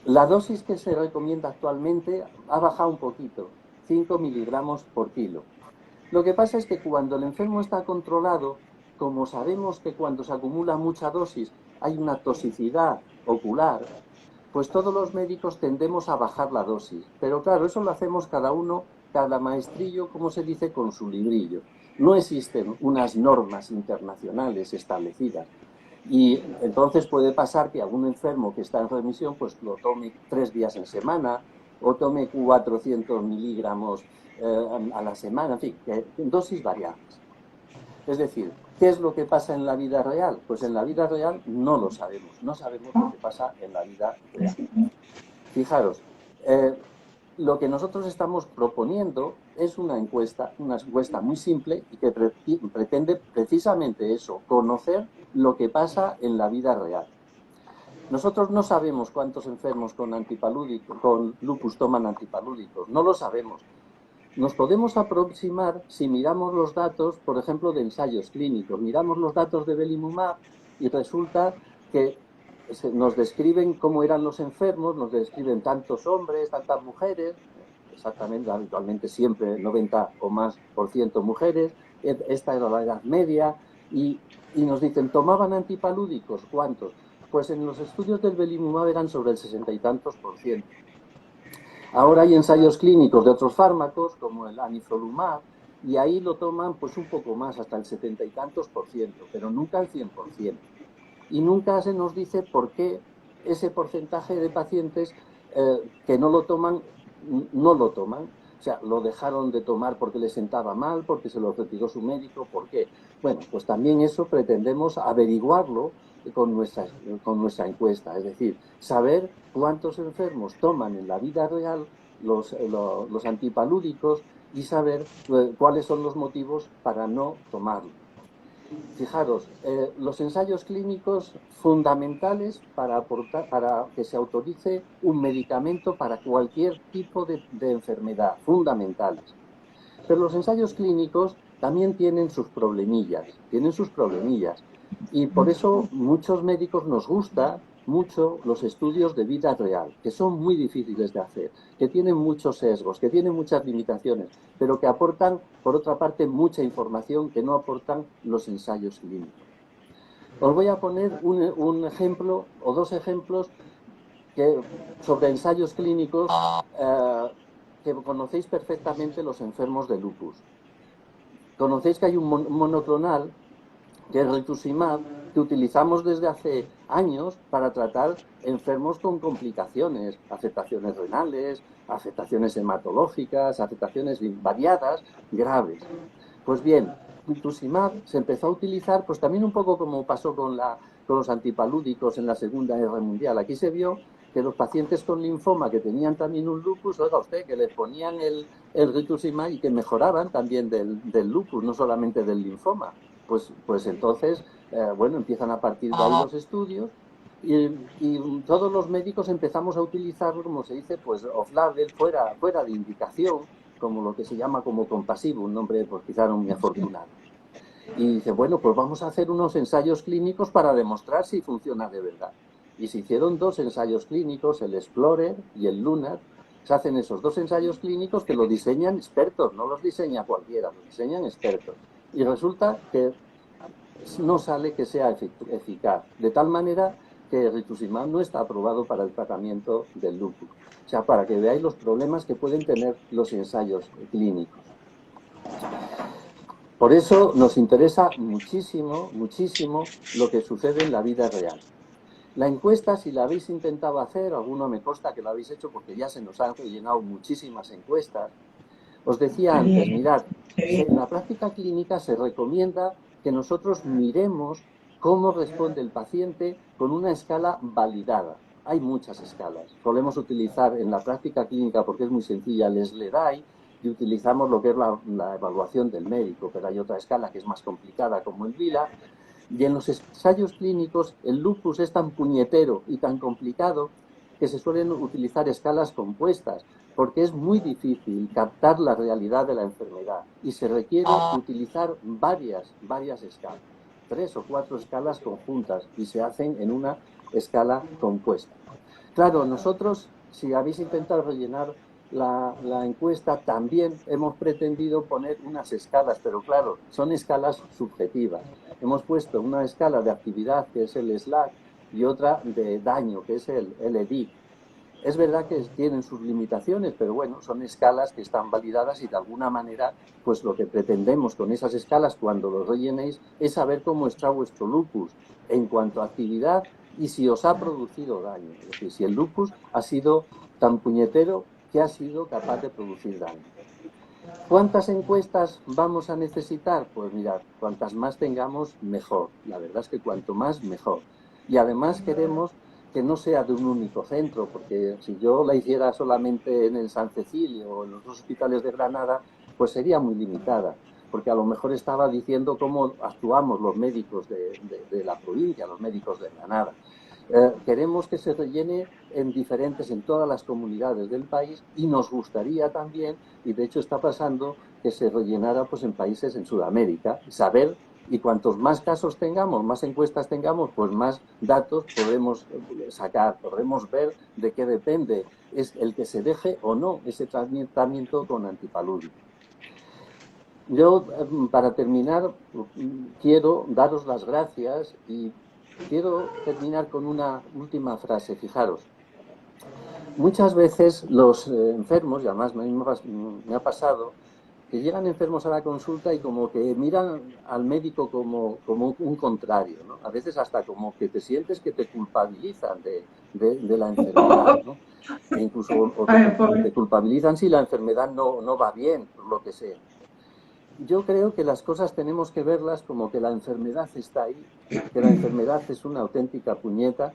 La dosis que se recomienda actualmente ha bajado un poquito, 5 miligramos por kilo. Lo que pasa es que cuando el enfermo está controlado, como sabemos que cuando se acumula mucha dosis hay una toxicidad ocular, pues todos los médicos tendemos a bajar la dosis. Pero claro, eso lo hacemos cada uno, cada maestrillo, como se dice, con su librillo. No existen unas normas internacionales establecidas. Y entonces puede pasar que algún enfermo que está en remisión pues lo tome 3 días en semana o tome 400 miligramos a la semana, en fin, dosis variables. Es decir, ¿qué es lo que pasa en la vida real? Pues en la vida real no lo sabemos, no sabemos lo que pasa en la vida real. Fijaros, lo que nosotros estamos proponiendo es una encuesta muy simple y que pretende precisamente eso, conocer lo que pasa en la vida real. Nosotros no sabemos cuántos enfermos con lupus toman antipalúdicos, no lo sabemos. Nos podemos aproximar si miramos los datos, por ejemplo, de ensayos clínicos. Miramos los datos de belimumab y resulta que nos describen cómo eran los enfermos, nos describen tantos hombres, tantas mujeres, exactamente, habitualmente siempre 90 o más por ciento mujeres, esta era la edad media, y nos dicen, ¿tomaban antipalúdicos? ¿Cuántos? Pues en los estudios del belimumab eran sobre el 60 y tantos por ciento. Ahora hay ensayos clínicos de otros fármacos, como el anifrolumab, y ahí lo toman pues un poco más, hasta el 70 y tantos por ciento, pero nunca el 100%. Y nunca se nos dice por qué ese porcentaje de pacientes que no lo toman, no lo toman. O sea, lo dejaron de tomar porque les sentaba mal, porque se lo retiró su médico, ¿por qué? Bueno, pues también eso pretendemos averiguarlo con nuestra encuesta, es decir, saber cuántos enfermos toman en la vida real los antipalúdicos y saber cuáles son los motivos para no tomarlo. Fijaros, los ensayos clínicos fundamentales para que se autorice un medicamento para cualquier tipo de enfermedad, fundamentales. Pero los ensayos clínicos también tienen sus problemillas, y por eso muchos médicos nos gusta mucho los estudios de vida real, que son muy difíciles de hacer, que tienen muchos sesgos, que tienen muchas limitaciones, pero que aportan, por otra parte, mucha información que no aportan los ensayos clínicos. Os voy a poner un ejemplo o dos ejemplos sobre ensayos clínicos que conocéis perfectamente los enfermos de lupus. Conocéis que hay un monoclonal, que es rituximab, que utilizamos desde hace años para tratar enfermos con complicaciones, afectaciones renales, afectaciones hematológicas, afectaciones variadas, graves. Pues bien, rituximab se empezó a utilizar, pues también un poco como pasó con los antipalúdicos en la Segunda Guerra Mundial. Aquí se vio que los pacientes con linfoma que tenían también un lupus, oiga usted, que les ponían el rituximab y que mejoraban también del lupus, no solamente del linfoma. Pues entonces, bueno, empiezan a partir de ahí los estudios y todos los médicos empezamos a utilizarlo, como se dice, pues off-label, fuera de indicación, como lo que se llama como compasivo, un nombre pues quizá no muy afortunado. Y dice, bueno, pues vamos a hacer unos ensayos clínicos para demostrar si funciona de verdad. Y se hicieron 2 ensayos clínicos, el Explorer y el Lunar. Se hacen esos 2 ensayos clínicos que lo diseñan expertos, no los diseña cualquiera, los diseñan expertos. Y resulta que no sale que sea eficaz, de tal manera que rituximab no está aprobado para el tratamiento del lupus. O sea, para que veáis los problemas que pueden tener los ensayos clínicos. Por eso nos interesa muchísimo, muchísimo lo que sucede en la vida real. La encuesta, si la habéis intentado hacer, alguno me consta que la habéis hecho porque ya se nos han rellenado muchísimas encuestas. Os decía antes, mirad, en la práctica clínica se recomienda que nosotros miremos cómo responde el paciente con una escala validada. Hay muchas escalas. Solemos utilizar en la práctica clínica, porque es muy sencilla, el SLEDAI, y utilizamos lo que es la evaluación del médico, pero hay otra escala que es más complicada, como el VILA. Y en los ensayos clínicos, el lupus es tan puñetero y tan complicado que se suelen utilizar escalas compuestas, porque es muy difícil captar la realidad de la enfermedad y se requiere utilizar varias escalas, 3 o 4 escalas conjuntas y se hacen en una escala compuesta. Claro, nosotros, si habéis intentado rellenar la encuesta, también hemos pretendido poner unas escalas, pero claro, son escalas subjetivas. Hemos puesto una escala de actividad, que es el SLAC, y otra de daño, que es el EDIC. Es verdad que tienen sus limitaciones, pero bueno, son escalas que están validadas y de alguna manera, pues lo que pretendemos con esas escalas cuando los rellenéis es saber cómo está vuestro lupus en cuanto a actividad y si os ha producido daño. Es decir, si el lupus ha sido tan puñetero que ha sido capaz de producir daño. ¿Cuántas encuestas vamos a necesitar? Pues mirad, cuantas más tengamos, mejor. La verdad es que cuanto más, mejor. Y además queremos que no sea de un único centro, porque si yo la hiciera solamente en el San Cecilio o en los 2 hospitales de Granada, pues sería muy limitada, porque a lo mejor estaba diciendo cómo actuamos los médicos de la provincia, los médicos de Granada. Queremos que se rellene en todas las comunidades del país y nos gustaría también, y de hecho está pasando, que se rellenara pues en países en Sudamérica, saber. Y cuantos más casos tengamos, más encuestas tengamos, pues más datos podremos sacar, podremos ver de qué depende es el que se deje o no ese tratamiento con antipalúdicos. Yo, para terminar, quiero daros las gracias y quiero terminar con una última frase. Fijaros, muchas veces los enfermos, y además me ha pasado, que llegan enfermos a la consulta y como que miran al médico como un contrario, ¿no? A veces hasta como que te sientes que te culpabilizan de la enfermedad, ¿no? E incluso o te culpabilizan si la enfermedad no va bien, por lo que sea. Yo creo que las cosas tenemos que verlas como que la enfermedad está ahí, que la enfermedad es una auténtica puñeta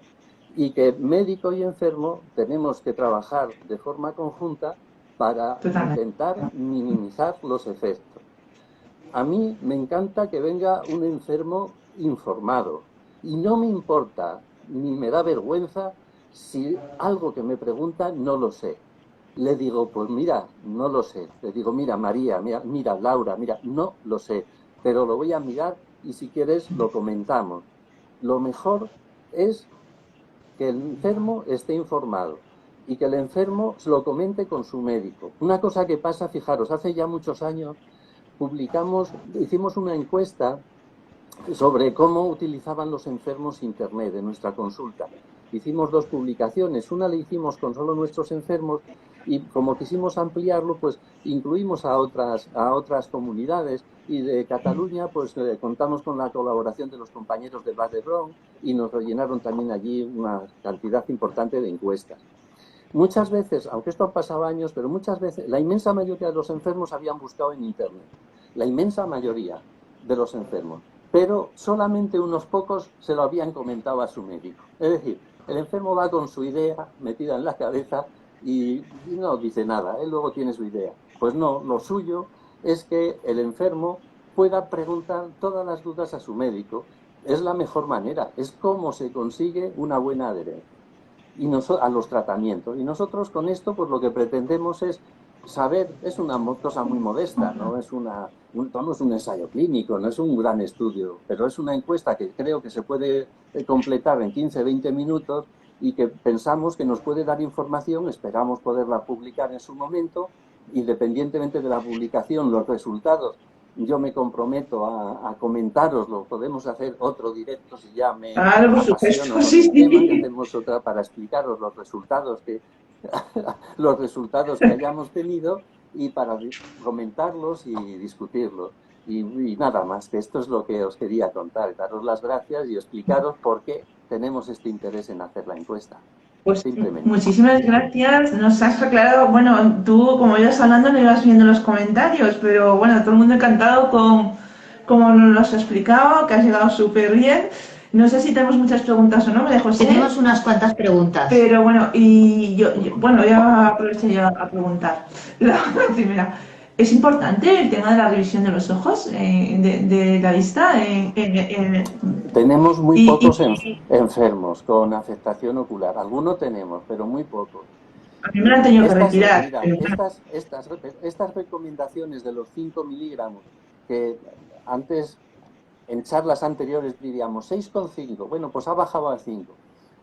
y que médico y enfermo tenemos que trabajar de forma conjunta para Totalmente. intentar minimizar los efectos. A mí me encanta que venga un enfermo informado y no me importa ni me da vergüenza si algo que me pregunta no lo sé. Le digo, pues mira, no lo sé. Le digo, mira, María, mira, Laura, mira, no lo sé, pero lo voy a mirar y si quieres lo comentamos. Lo mejor es que el enfermo esté informado y que el enfermo se lo comente con su médico. Una cosa que pasa, fijaros, hace ya muchos años hicimos una encuesta sobre cómo utilizaban los enfermos Internet en nuestra consulta. Hicimos 2 publicaciones, una la hicimos con solo nuestros enfermos y como quisimos ampliarlo, pues incluimos a otras comunidades y de Cataluña pues contamos con la colaboración de los compañeros de Vall d'Hebron y nos rellenaron también allí una cantidad importante de encuestas. Muchas veces, aunque esto han pasado años, pero muchas veces la inmensa mayoría de los enfermos habían buscado en Internet. La inmensa mayoría de los enfermos. Pero solamente unos pocos se lo habían comentado a su médico. Es decir, el enfermo va con su idea metida en la cabeza y no dice nada, él luego tiene su idea. Pues no, lo suyo es que el enfermo pueda preguntar todas las dudas a su médico. Es la mejor manera, es cómo se consigue una buena adherencia a los tratamientos. Y nosotros con esto pues lo que pretendemos es saber, es una cosa muy modesta, no es no es un ensayo clínico, no es un gran estudio, pero es una encuesta que creo que se puede completar en 15-20 minutos y que pensamos que nos puede dar información, esperamos poderla publicar en su momento, independientemente de la publicación, los resultados. Yo me comprometo a comentaroslo, podemos hacer otro directo si ya me Claro, por apasiono supuesto, con sí, el tema, y sí. hacemos otra para explicaros los resultados que hayamos tenido y para comentarlos y discutirlos. Y nada más, que esto es lo que os quería contar, daros las gracias y explicaros por qué tenemos este interés en hacer la encuesta. Pues Simplemente. muchísimas gracias. Nos has aclarado, bueno, tú como ibas hablando no ibas viendo los comentarios, pero bueno, todo el mundo encantado con como nos lo has explicado, que has llegado súper bien. No sé si tenemos muchas preguntas o no, María José. Tenemos unas cuantas preguntas. Pero bueno, bueno, ya aprovecho ya a preguntar. La primera, ¿es importante el tema de la revisión de los ojos, de la vista? Tenemos muy Y- pocos y- enfermos con afectación ocular. Algunos tenemos, pero muy pocos. A mí me la han tenido que retirar. Mira, Pero bueno. estas recomendaciones de los 5 miligramos, que antes, en charlas anteriores diríamos 6,5, bueno, pues ha bajado a 5.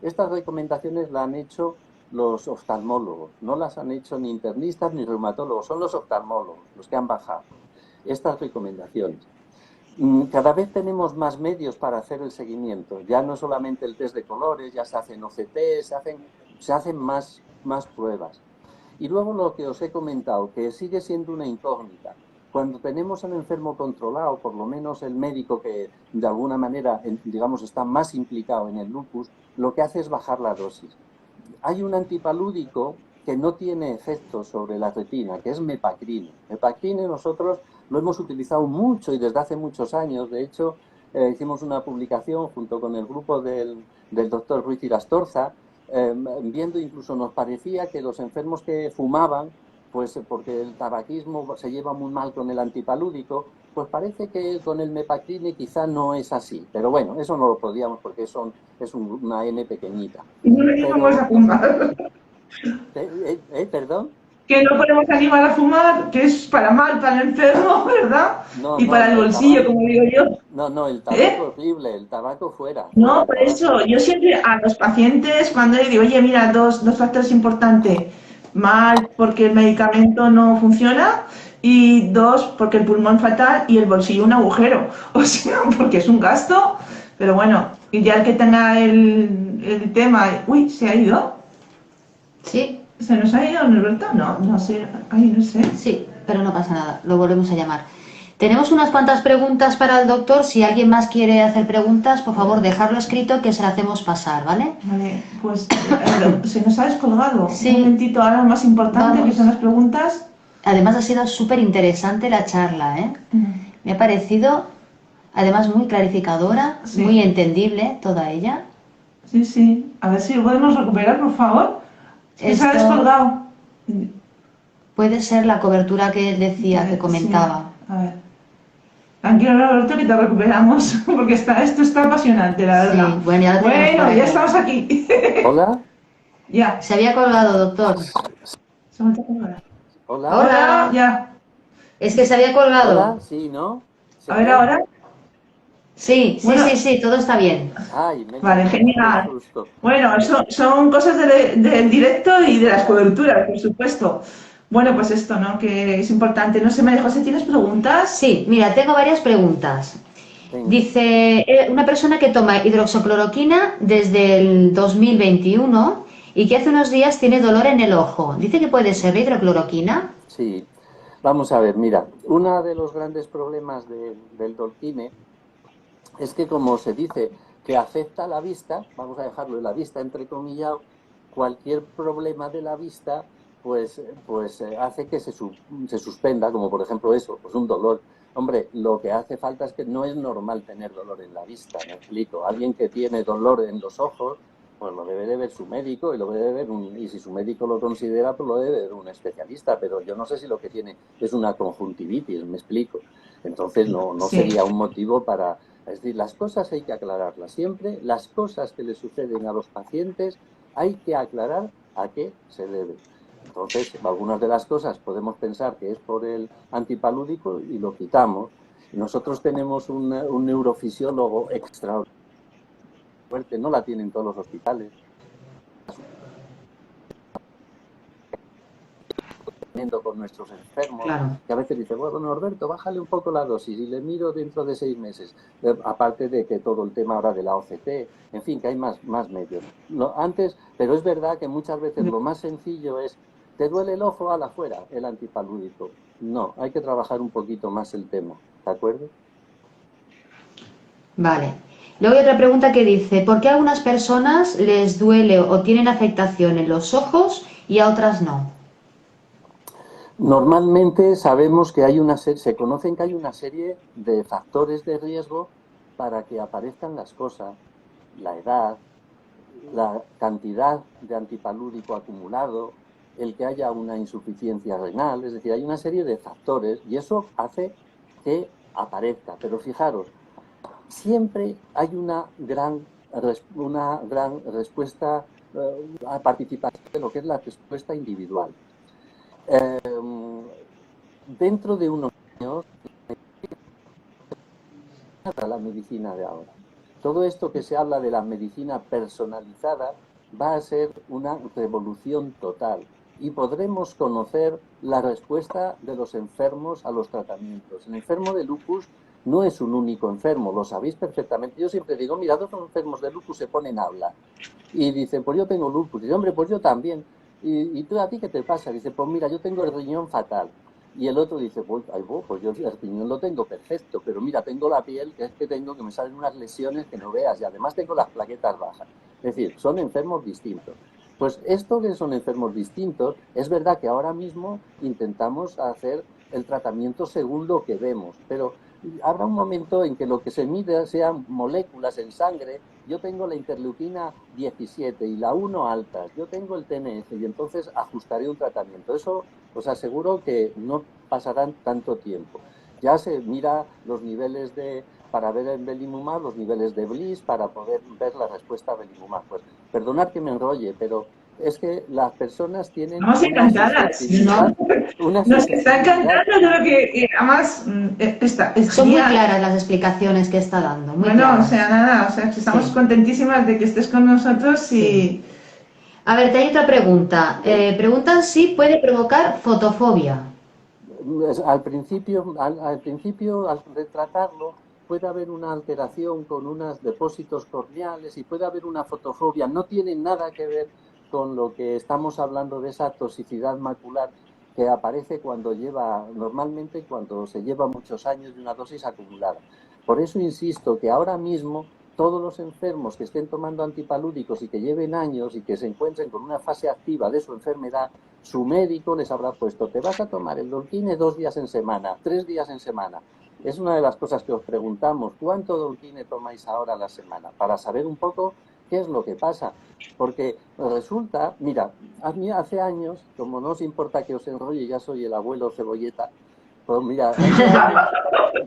Estas recomendaciones las han hecho los oftalmólogos, no las han hecho ni internistas ni reumatólogos, son los oftalmólogos los que han bajado estas recomendaciones. Cada vez tenemos más medios para hacer el seguimiento, ya no solamente el test de colores, ya se hacen OCT, se hacen más pruebas. Y luego lo que os he comentado, que sigue siendo una incógnita. Cuando tenemos al enfermo controlado, por lo menos el médico que de alguna manera, digamos, está más implicado en el lupus, lo que hace es bajar la dosis. Hay un antipalúdico que no tiene efecto sobre la retina, que es mepacrine. Mepacrine nosotros lo hemos utilizado mucho y desde hace muchos años. De hecho, hicimos una publicación junto con el grupo del doctor Ruiz Irastorza, viendo, incluso nos parecía que los enfermos que fumaban, pues porque el tabaquismo se lleva muy mal con el antipalúdico, pues parece que con el mepacrine quizá no es así. Pero bueno, eso no lo podíamos porque es una N pequeñita. No le animamos a fumar. ¿Perdón? Que no podemos animar a fumar, que es para mal, para el enfermo, ¿verdad? No, Y para el bolsillo, tabaco, como digo yo. no, el tabaco horrible, el tabaco fuera. No, por El eso, tabaco. yo siempre a los pacientes, cuando les digo, oye, mira, dos factores importantes. Mal, porque el medicamento no funciona, y 2, porque el pulmón fatal y el bolsillo un agujero. O sea, porque es un gasto. Pero bueno, y ya el que tenga el tema, uy, ¿se ha ido? Sí, ¿Se nos ha ido, Norberto? No sé, ay, no sé. sí, pero no pasa nada, lo volvemos a llamar. Tenemos unas cuantas preguntas para el doctor. Si alguien más quiere hacer preguntas, por favor, dejarlo escrito que se lo hacemos pasar, ¿vale? Vale, pues se nos ha descolgado. Sí. Un momentito, ahora lo más importante, Vamos. que son las preguntas. Además ha sido súper interesante la charla, ¿eh? Me ha parecido, además, muy clarificadora, Sí. muy entendible toda ella. Sí. A ver si lo podemos recuperar, por favor. Es que se ha Esto- descolgado. Puede ser la cobertura que él decía, que comentaba. Sí. A ver. Tranquilo, Roberto, que te recuperamos, porque esto está apasionante, la Sí, verdad. bueno, ya lo tenemos por Bueno, aquí. ya estamos aquí. Hola, Ya. Se había colgado, doctor. Se me ha colgado. hola, Hola, Hola. ya. Es que se había colgado. hola, sí, ¿no? ¿Se A ver ve? ahora. Sí, sí, Bueno, sí, sí, todo está bien. Ay, menos vale, mal, qué genial. susto. Bueno, eso son cosas del directo y de las Ya, coberturas, por supuesto. Bueno, pues esto, ¿no? Que es importante. No sé, María José, ¿tienes preguntas? Sí, mira, tengo varias preguntas. venga. Dice, una persona que toma hidroxicloroquina desde el 2021 y que hace unos días tiene dolor en el ojo. Dice que puede ser la hidrocloroquina. Sí, vamos a ver, mira, uno de los grandes problemas del Dolquine es que, como se dice, que afecta la vista, vamos a dejarlo en la vista entrecomillado, cualquier problema de la vista, pues hace que se suspenda, como por ejemplo eso, pues un dolor. Hombre, lo que hace falta es que no es normal tener dolor en la vista, me explico. Alguien que tiene dolor en los ojos, pues lo debe de ver su médico y lo debe de ver y si su médico lo considera, pues lo debe de ver un especialista, pero yo no sé si lo que tiene es una conjuntivitis, me explico. Entonces no Sí. sería un motivo para... Es decir, las cosas hay que aclararlas siempre, las cosas que le suceden a los pacientes hay que aclarar a qué se debe. Entonces, algunas de las cosas podemos pensar que es por el antipalúdico y lo quitamos. Nosotros tenemos un neurofisiólogo extraordinario, fuerte, no la tienen todos los hospitales, con nuestros enfermos, Claro. que a veces dice, bueno, Norberto, bájale un poco la dosis y le miro dentro de 6 meses. Aparte de que todo el tema ahora de la OCT, en fin, que hay más medios. Antes, pero es verdad que muchas veces lo más sencillo es, ¿te duele el ojo? Al afuera, el antipalúdico. No, hay que trabajar un poquito más el tema, ¿de acuerdo? Vale. Luego hay otra pregunta que dice, ¿por qué a algunas personas les duele o tienen afectación en los ojos y a otras no? Normalmente sabemos que se conocen que hay una serie de factores de riesgo para que aparezcan las cosas. La edad, la cantidad de antipalúdico acumulado, el que haya una insuficiencia renal, es decir, hay una serie de factores y eso hace que aparezca. Pero fijaros, siempre hay una gran respuesta a participación de lo que es la respuesta individual. Dentro de unos años, la medicina de ahora. Todo esto que se habla de la medicina personalizada va a ser una revolución total y podremos conocer la respuesta de los enfermos a los tratamientos. El enfermo de lupus no es un único enfermo, lo sabéis perfectamente. Yo siempre digo, mira, dos enfermos de lupus se ponen a hablar y dicen, pues yo tengo lupus. Y dice, hombre, pues yo también. ¿Y tú a ti qué te pasa? Dice, pues mira, yo tengo el riñón fatal. Y el otro dice, pues yo el riñón lo tengo perfecto, pero mira, tengo la piel, que es que me salen unas lesiones que no veas, y además tengo las plaquetas bajas. Es decir, son enfermos distintos. Pues esto que son enfermos distintos, es verdad que ahora mismo intentamos hacer el tratamiento según lo que vemos, pero habrá un momento en que lo que se mide sean moléculas en sangre. Yo tengo la interleuquina 17 y la 1 altas, yo tengo el TNF y entonces ajustaré un tratamiento. Eso os aseguro que no pasarán tanto tiempo. Ya se mira los niveles para ver el belimumab, los niveles de Bliss, para poder ver la respuesta a belimumab. Pues perdonad que me enrolle, pero es que las personas tienen Estamos una encantadas, ¿no? Nos está susceptibilidad. encantando, yo creo que además es Son muy genial. claras las explicaciones que está dando, muy Bueno, claras. o sea, nada, o sea, que estamos Sí. contentísimas de que estés con nosotros y... Sí. A ver, te hay otra pregunta. Preguntan si puede provocar fotofobia. Al principio, al retratarlo, puede haber una alteración con unos depósitos corneales y puede haber una fotofobia. No tiene nada que ver con lo que estamos hablando de esa toxicidad macular que aparece normalmente cuando se lleva muchos años de una dosis acumulada. Por eso insisto que ahora mismo todos los enfermos que estén tomando antipalúdicos y que lleven años y que se encuentren con una fase activa de su enfermedad, su médico les habrá puesto, te vas a tomar el Dolquine 2 días en semana, 3 días en semana. Es una de las cosas que os preguntamos, ¿cuánto Dolquine tomáis ahora a la semana? Para saber un poco ¿Qué es lo que pasa? Porque resulta, mira, a mí hace años, como no os importa que os enrolle, ya soy el abuelo cebolleta, pues mira, hace años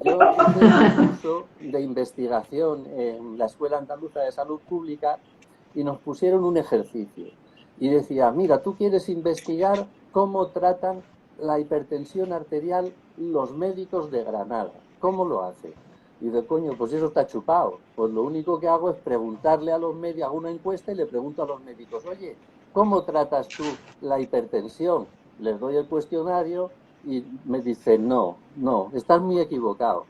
yo hice un curso de investigación en la Escuela Andaluza de Salud Pública y nos pusieron un ejercicio. Y decía, mira, tú quieres investigar cómo tratan la hipertensión arterial los médicos de Granada. ¿Cómo lo hacen? Y de coño, pues eso está chupado. Pues lo único que hago es preguntarle a los médicos, hago una encuesta y le pregunto a los médicos, oye, ¿cómo tratas tú la hipertensión? Les doy el cuestionario y me dicen, no, estás muy equivocado.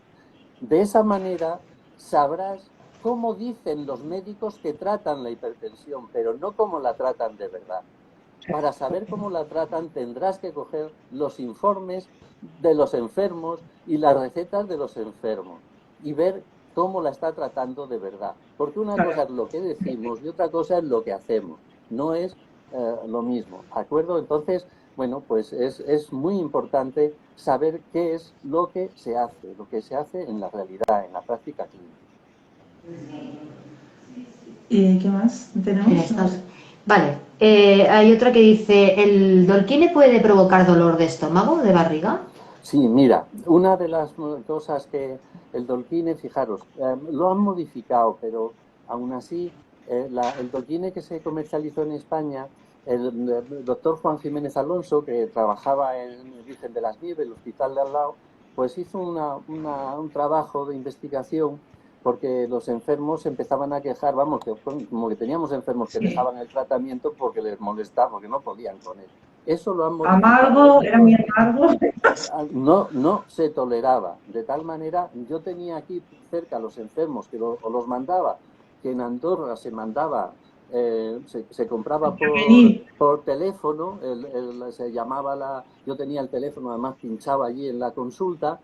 De esa manera sabrás cómo dicen los médicos que tratan la hipertensión, pero no cómo la tratan de verdad. Para saber cómo la tratan tendrás que coger los informes de los enfermos y las recetas de los enfermos y ver cómo la está tratando de verdad. Porque una cosa es lo que decimos y otra cosa es lo que hacemos. No es lo mismo, ¿de acuerdo? Entonces, bueno, pues es muy importante saber qué es lo que se hace en la realidad, en la práctica clínica. ¿Y qué más tenemos? Vale, hay otra que dice, ¿el Dolquine puede provocar dolor de estómago, de barriga? Sí, mira, una de las cosas que el Dolquine, fijaros, lo han modificado, pero aún así, el Dolquine que se comercializó en España, el doctor Juan Jiménez Alonso, que trabajaba en el Virgen de las Nieves, el hospital de al lado, pues hizo un trabajo de investigación porque los enfermos empezaban a quejar, vamos, que como que teníamos enfermos que dejaban el tratamiento porque les molestaba, porque no podían con él. Eso lo han modificado. Amargo, era muy amargo. No se toleraba. De tal manera, yo tenía aquí cerca a los enfermos que los mandaba, que en Andorra se mandaba, se compraba por teléfono, se llamaba yo tenía el teléfono, además pinchaba allí en la consulta.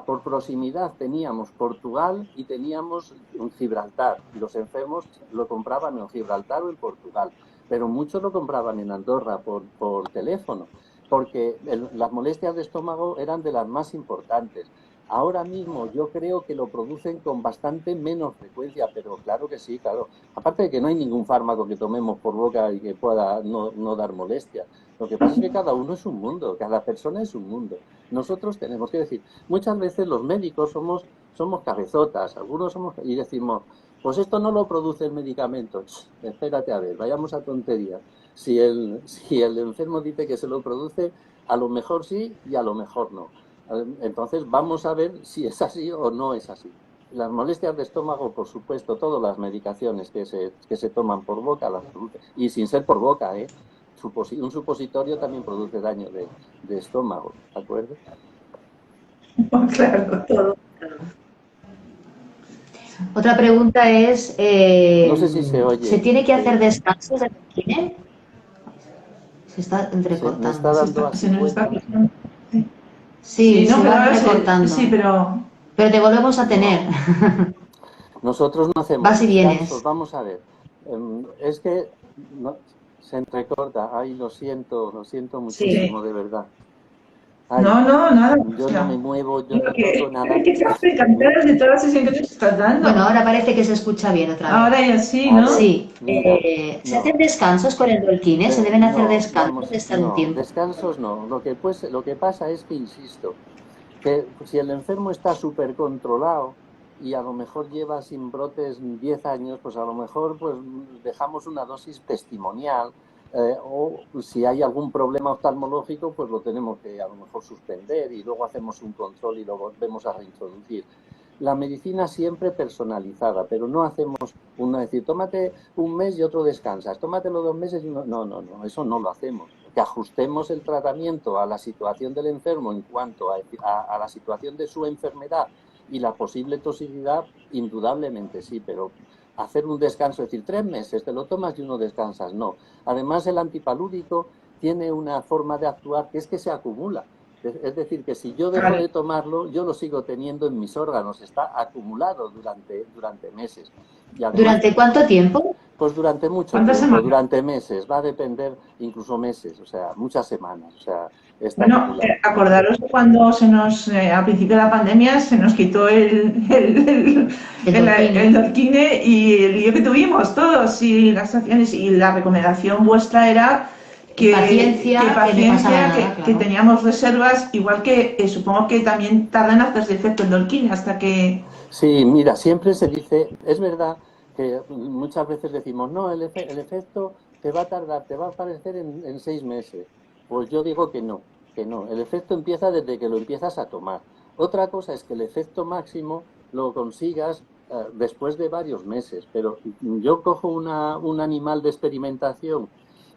Por proximidad teníamos Portugal y teníamos Gibraltar. Los enfermos lo compraban en Gibraltar o en Portugal, pero muchos lo compraban en Andorra por teléfono, porque las molestias de estómago eran de las más importantes. Ahora mismo yo creo que lo producen con bastante menos frecuencia, pero claro que sí, claro. Aparte de que no hay ningún fármaco que tomemos por boca y que pueda no dar molestias. Lo que pasa es que cada uno es un mundo, cada persona es un mundo. Nosotros tenemos que decir, muchas veces los médicos somos cabezotas, algunos y decimos, pues esto no lo produce el medicamento. Espérate a ver, vayamos a tonterías. Si el enfermo dice que se lo produce, a lo mejor sí y a lo mejor no. Entonces vamos a ver si es así o no es así. Las molestias de estómago, por supuesto, todas las medicaciones que se toman por boca las produce, y sin ser por boca, un supositorio también produce daño de estómago, ¿de acuerdo? Claro, todo. Otra pregunta es, no sé si se oye. ¿se tiene que hacer descansos de Dolquine? Se está entrecortando. Me está dando Sí, se va recortando. Sí, pero te volvemos a tener. Nosotros no hacemos vas y vienes. descansos. Vamos a ver. Es que se entrecorta. Ay, lo siento muchísimo, de verdad. Ay, no, nada. Yo no me muevo, yo no toco nada. Hay que estar encantados de toda la sesión que nos estás dando. Bueno, ahora parece que se escucha bien otra vez. Ahora ya sí, ¿no? Sí. ¿Se hacen descansos con el Dolquine? ¿Se deben hacer descansos de estar un tiempo? Descansos no. Lo que pasa es que, insisto, que si el enfermo está súper controlado y a lo mejor lleva sin brotes 10 años, pues a lo mejor pues dejamos una dosis testimonial. O si hay algún problema oftalmológico, pues lo tenemos que a lo mejor suspender y luego hacemos un control y lo volvemos a reintroducir. La medicina siempre personalizada, pero no hacemos decir, tómate un mes y otro descansas, tómatelo 2 meses y no, eso no lo hacemos. Que ajustemos el tratamiento a la situación del enfermo en cuanto a la situación de su enfermedad y la posible toxicidad, indudablemente sí, pero hacer un descanso, es decir, 3 meses, te lo tomas y uno descansas, no. Además, el antipalúdico tiene una forma de actuar que es que se acumula. Es decir, que si yo dejo de tomarlo, yo lo sigo teniendo en mis órganos, está acumulado durante meses. Y además, ¿durante cuánto tiempo? Pues durante mucho ¿Cuántas tiempo, semanas? durante meses, va a depender incluso meses, o sea, muchas semanas, o sea, está Bueno, calculado. acordaros de cuando al principio de la pandemia, se nos quitó el Dolquine y el lío que tuvimos todos y las acciones, y la recomendación vuestra era Paciencia, que no pasaba nada, que claro. teníamos reservas, igual que supongo que también tarda en hacerse efecto el Dolquine hasta que... Sí, mira, siempre se dice, es verdad que muchas veces decimos, no, el efecto te va a tardar, te va a aparecer en 6 meses. Pues yo digo que no. El efecto empieza desde que lo empiezas a tomar. Otra cosa es que el efecto máximo lo consigas después de varios meses, pero yo cojo un animal de experimentación,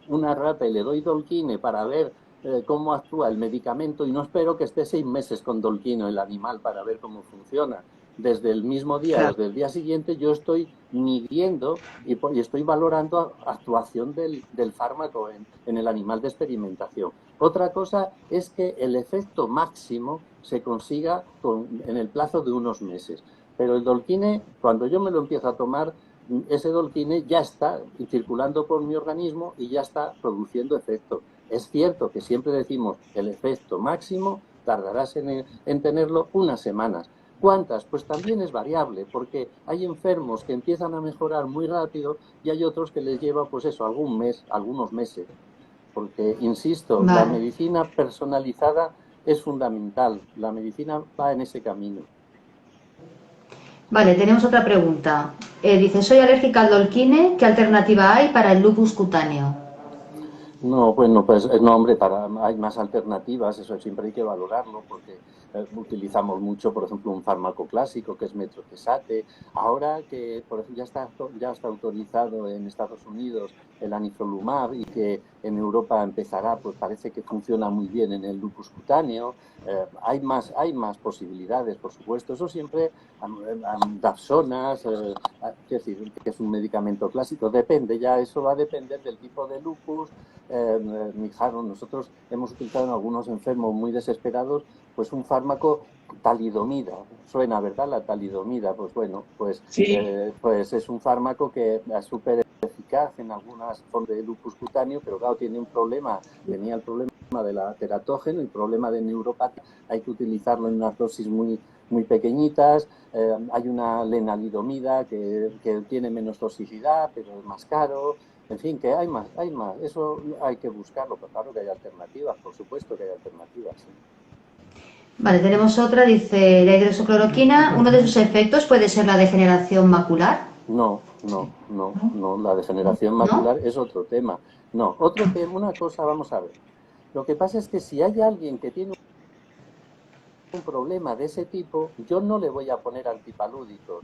una rata, y le doy Dolquine para ver cómo actúa el medicamento y no espero que esté 6 meses con Dolquino el animal para ver cómo funciona. Desde el mismo día, Claro. desde el día siguiente, yo estoy midiendo y estoy valorando actuación del fármaco en el animal de experimentación. Otra cosa es que el efecto máximo se consiga en el plazo de unos meses. Pero el Dolquine, cuando yo me lo empiezo a tomar, ese Dolquine ya está circulando por mi organismo y ya está produciendo efecto. Es cierto que siempre decimos el efecto máximo tardarás en tenerlo unas semanas. ¿Cuántas? Pues también es variable, porque hay enfermos que empiezan a mejorar muy rápido y hay otros que les lleva, pues eso, algún mes, algunos meses. Porque, insisto, la Vale. medicina personalizada es fundamental. La medicina va en ese camino. Vale, tenemos otra pregunta. Dice, soy alérgica al Dolquine, ¿qué alternativa hay para el lupus cutáneo? No, bueno, pues no, hombre, hay más alternativas, eso siempre hay que valorarlo, porque utilizamos mucho, por ejemplo, un fármaco clásico que es metotrexate. Ahora que, por ejemplo, ya está autorizado en Estados Unidos el anifrolumab y que en Europa empezará, pues parece que funciona muy bien en el lupus cutáneo. Hay más posibilidades, por supuesto. Eso siempre, dapsonas, que es un medicamento clásico, depende, ya eso va a depender del tipo de lupus. Mijaron, nosotros hemos utilizado en algunos enfermos muy desesperados, pues un fármaco talidomida, suena, ¿verdad? La talidomida, pues bueno, Sí, pues es un fármaco que es súper eficaz en algunas formas de lupus cutáneo, pero claro, tenía el problema de la teratógeno, el problema de neuropatía, hay que utilizarlo en unas dosis muy pequeñitas. Hay una lenalidomida que tiene menos toxicidad, pero es más caro. En fin, que hay más. Eso hay que buscarlo, pero claro que hay alternativas, por supuesto que hay alternativas. ¿Sí? Vale, tenemos otra, dice, la hidroxicloroquina, uno de sus efectos puede ser la degeneración macular, No, la degeneración ¿no? macular es otro tema. No, otro tema, una cosa, vamos a ver. Lo que pasa es que si hay alguien que tiene un problema de ese tipo, yo no le voy a poner antipalúdicos.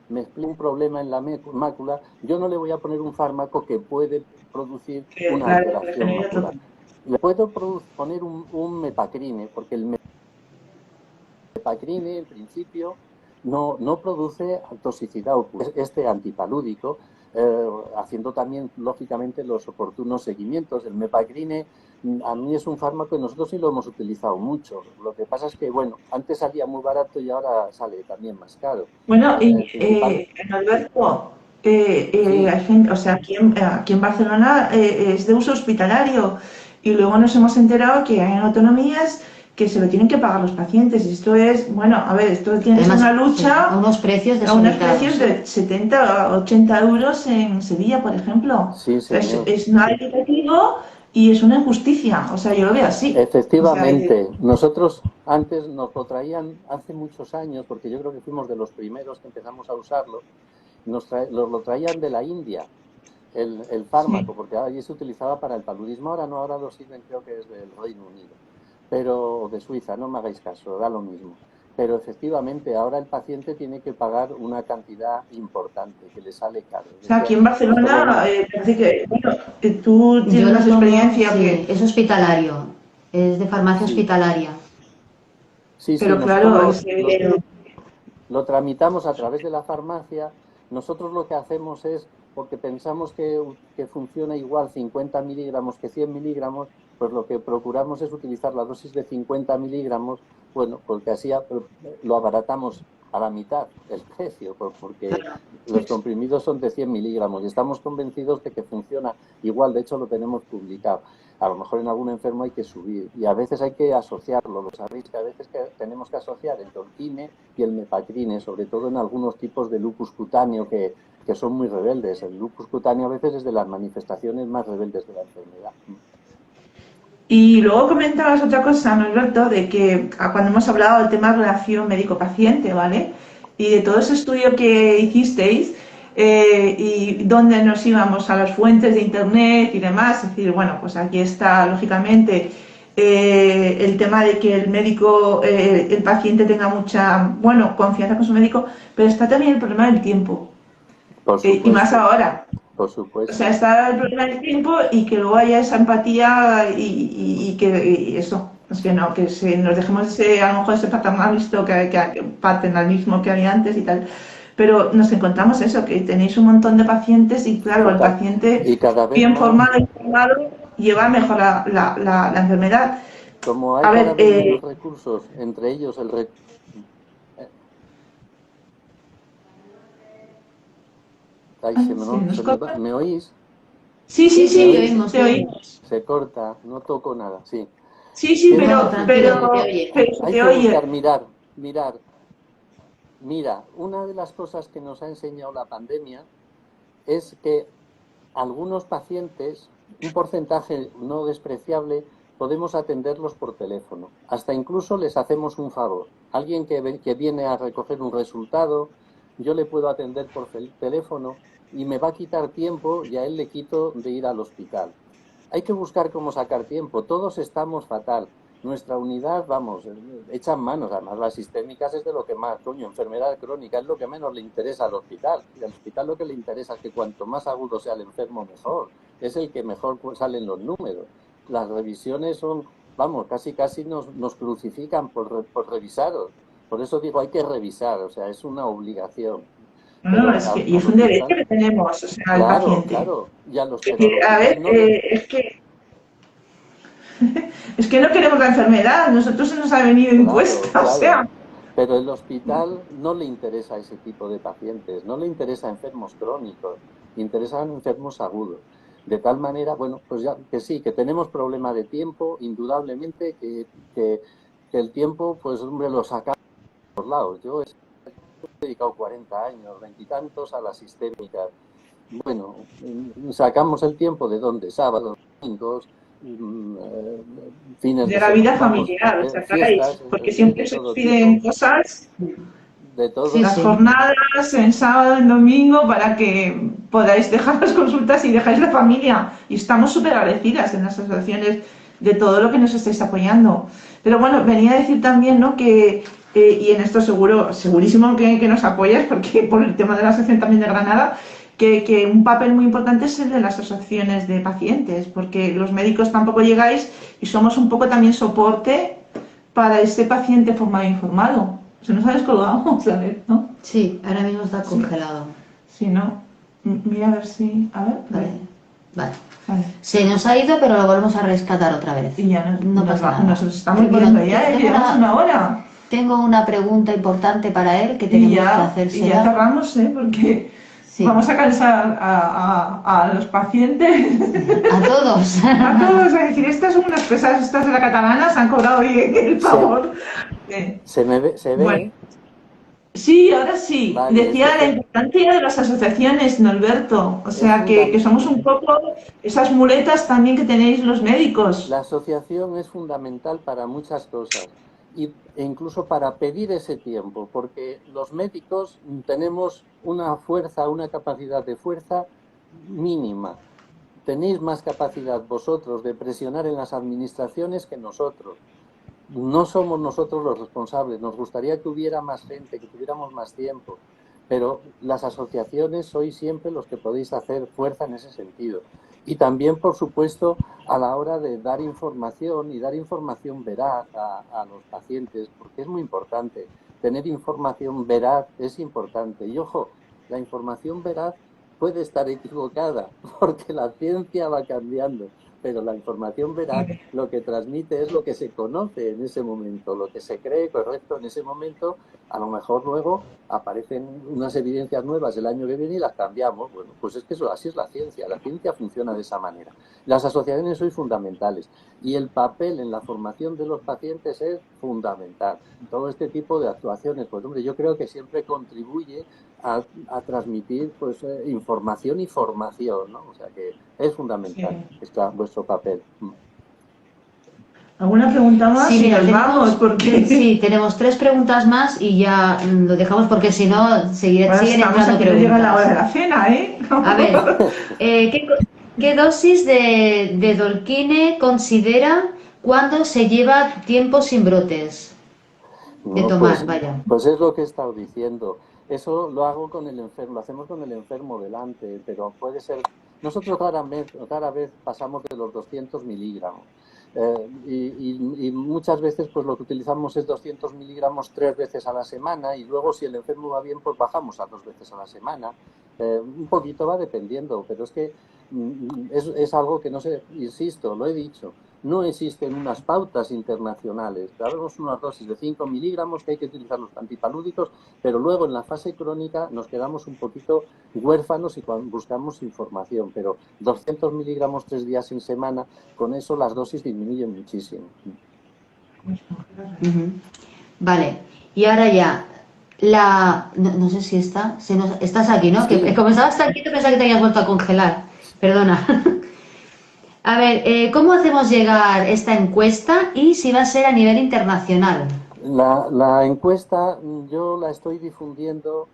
Me explico, un problema en la mácula, yo no le voy a poner un fármaco que puede producir una la alteración regeneración macular. total. Le puedo poner un mepacrine, porque el mepacrine, en principio, no produce toxicidad ocular. Este antipalúdico, haciendo también, lógicamente, los oportunos seguimientos. El mepacrine, a mí es un fármaco que nosotros sí lo hemos utilizado mucho. Lo que pasa es que, bueno, antes salía muy barato y ahora sale también más caro. Bueno, y El principal... Alberto, Sí, hay gente, o sea, aquí en Barcelona es de uso hospitalario, y luego nos hemos enterado que hay autonomías que se lo tienen que pagar los pacientes. Esto es, bueno, a ver, esto tiene que ser Además, una sí, a lucha unos precios a unos desorbitados, precios ¿eh? de 70 a 80 euros en Sevilla, por ejemplo. sí, O sea, señor. es nada equitativo y es una injusticia. O sea, yo lo veo así. O sea, Efectivamente, nosotros antes nos lo traían hace muchos años, porque yo creo que fuimos de los primeros que empezamos a usarlo, nos lo traían de la India, el sí. fármaco, porque allí se utilizaba para el paludismo, ahora no, ahora lo siguen, creo que es del Reino Unido, pero de Suiza, no me hagáis caso, da lo mismo. Pero efectivamente, ahora el paciente tiene que pagar una cantidad importante, que le sale caro. O sea, aquí en Esto Barcelona bueno, parece que, bueno, tú Yo tienes lo más tomo, experiencia sí, que... es hospitalario, es de farmacia sí, hospitalaria. sí, Pero nosotros claro, es evidente. lo tramitamos a través de la farmacia. Nosotros lo que hacemos es, porque pensamos que funciona igual 50 miligramos que 100 miligramos, pues lo que procuramos es utilizar la dosis de 50 miligramos, bueno, porque así lo abaratamos a la mitad el precio, porque Claro. los comprimidos son de 100 miligramos y estamos convencidos de que funciona igual. De hecho, lo tenemos publicado. A lo mejor en algún enfermo hay que subir y a veces hay que asociarlo. Lo sabéis que a veces tenemos que asociar el Dortine y el Mepacrine, sobre todo en algunos tipos de lupus cutáneo que son muy rebeldes. El lupus cutáneo a veces es de las manifestaciones más rebeldes de la enfermedad. Y luego comentabas otra cosa, ¿no, Alberto? De que cuando hemos hablado del tema de relación médico-paciente, ¿vale? Y de todo ese estudio que hicisteis, y dónde nos íbamos a las fuentes de internet y demás, es decir, bueno, pues aquí está lógicamente el tema de que el médico, el paciente tenga mucha, bueno, confianza con su médico, pero está también el problema del tiempo, Por y más supuesto, ahora. por O supuesto. sea, está el problema del tiempo y que luego haya esa empatía y que y eso, es que no, que nos dejemos a lo mejor ese paternalismo que había antes y tal. Pero nos encontramos eso, que tenéis un montón de pacientes y claro, el Y paciente cada vez bien más, formado e informado lleva mejor la enfermedad. como hay A cada ver, vez menos recursos, entre ellos Ay, ¿se nos corta? ¿me oís? Sí, sí, Sí, ¿Me te oís? sí, oímos, te te oí. oímos. Se corta, no toco nada, sí. Sí, sí, Que No, digo tranquilo, se te que oye. pero se hay te que buscar, oye. mirar. Mira, una de las cosas que nos ha enseñado la pandemia es que algunos pacientes, un porcentaje no despreciable, podemos atenderlos por teléfono. Hasta incluso les hacemos un favor. Alguien que viene a recoger un resultado, yo le puedo atender por teléfono y me va a quitar tiempo y a él le quito de ir al hospital. Hay que buscar cómo sacar tiempo. Todos estamos fatal. Nuestra unidad, vamos, echan manos. Además, las sistémicas es de lo que más, coño, enfermedad crónica es lo que menos le interesa al hospital. Y al hospital lo que le interesa es que cuanto más agudo sea el enfermo, mejor. Es el que mejor salen los números. Las revisiones son, vamos, casi nos crucifican por revisaros. Por eso digo, hay que revisar, o sea, es una obligación. No, Pero es que, y al es un derecho hospital, que tenemos, o sea, al claro, paciente. claro. Pero al A ver, hospital no le, es que no queremos la enfermedad, nosotros se nos ha venido claro, impuesta, o sea. claro. Pero el hospital no le interesa a ese tipo de pacientes, no le interesa a enfermos crónicos, le interesan enfermos agudos. De tal manera, bueno, pues ya que sí, que tenemos problema de tiempo, indudablemente, que el tiempo, pues hombre, lo sacamos por los lados. Yo he dedicado 40 años, veintitantos a las sistémicas. Bueno, sacamos el tiempo de dónde, sábados, domingos, fines De de la semana, vida vamos, familiar, o sea, fiestas porque siempre de se os todo piden tipo, cosas, de todo. Sí, las sí. jornadas en sábado, en domingo, para que podáis dejar las consultas y dejáis la familia. Y estamos súper agradecidas en las asociaciones de todo lo que nos estáis apoyando. Pero bueno, venía a decir también, ¿no? Que, y en esto segurísimo que nos apoyas, porque por el tema de la asociación también de Granada, que un papel muy importante es el de las asociaciones de pacientes, porque los médicos tampoco llegáis y somos un poco también soporte para ese paciente formado e informado. Se nos ha descolgado, ¿sabes? ¿No? Sí, ahora mismo está Sí. congelado. Sí, ¿no? Mira a ver si... A ver, Vale. Vale. vale. Se nos ha ido, pero lo volvemos a rescatar otra vez. Y ya No pasa nada. nos estamos Bueno, viendo ya, tengo llevamos una hora. Tengo una pregunta importante para él que Y tenemos que ya hacérsela. cerramos, ¿eh? Porque Sí. vamos a cansar a los pacientes. A todos. A todos, a decir, estas son unas pesadas, estas de la catalana, se han cobrado bien el favor. ¿Se ve? Bueno, sí, ahora sí. Vale, Decía la importancia de las asociaciones, Norberto. O sea, que somos un poco esas muletas también que tenéis los médicos. La asociación es fundamental para muchas cosas e incluso para pedir ese tiempo, porque los médicos tenemos una fuerza, una capacidad de fuerza mínima. Tenéis más capacidad vosotros de presionar en las administraciones que nosotros. No somos nosotros los responsables. Nos gustaría que hubiera más gente, que tuviéramos más tiempo, pero las asociaciones sois siempre los que podéis hacer fuerza en ese sentido. Y también, por supuesto, a la hora de dar información y dar información veraz a los pacientes, porque es muy importante. Tener información veraz es importante. Y ojo, la información veraz puede estar equivocada, porque la ciencia va cambiando, pero la información veraz lo que transmite es lo que se conoce en ese momento, lo que se cree correcto en ese momento A lo mejor luego aparecen unas evidencias nuevas el año que viene y las cambiamos. Bueno, pues es que eso, así es la ciencia funciona de esa manera. Las asociaciones son fundamentales y el papel en la formación de los pacientes es fundamental. Todo este tipo de actuaciones, pues hombre, yo creo que siempre contribuye a transmitir pues información y formación, ¿no? O sea que es fundamental vuestro papel. ¿Alguna pregunta más? Sí, mira, porque tenemos 3 preguntas más y ya lo dejamos porque si no siguen entrando preguntas. Llega la hora de preguntas. la cena, ¿eh? A ver, ¿qué dosis de Dolquine considera cuando se lleva tiempo sin brotes? De tomar, vaya. Pues es lo que he estado diciendo. Eso lo hago con el enfermo, lo hacemos con el enfermo delante, pero puede ser... Nosotros rara vez pasamos de los 200 miligramos. Y muchas veces pues lo que utilizamos es 200 miligramos 3 veces a la semana y luego si el enfermo va bien pues bajamos a 2 veces a la semana. Un poquito va dependiendo, pero es que es algo que no sé, insisto, lo he dicho, no existen unas pautas internacionales. Tenemos unas dosis de 5 miligramos que hay que utilizar los antipalúdicos, pero luego en la fase crónica nos quedamos un poquito huérfanos y buscamos información. Pero 200 miligramos 3 días en semana, con eso las dosis disminuyen muchísimo. Vale, y ahora ya, no sé si estás aquí, ¿no? Sí. Que como estabas aquí, pensaba que te habías vuelto a congelar. Perdona. A ver, ¿cómo hacemos llegar esta encuesta y si va a ser a nivel internacional? La encuesta yo la estoy difundiendo,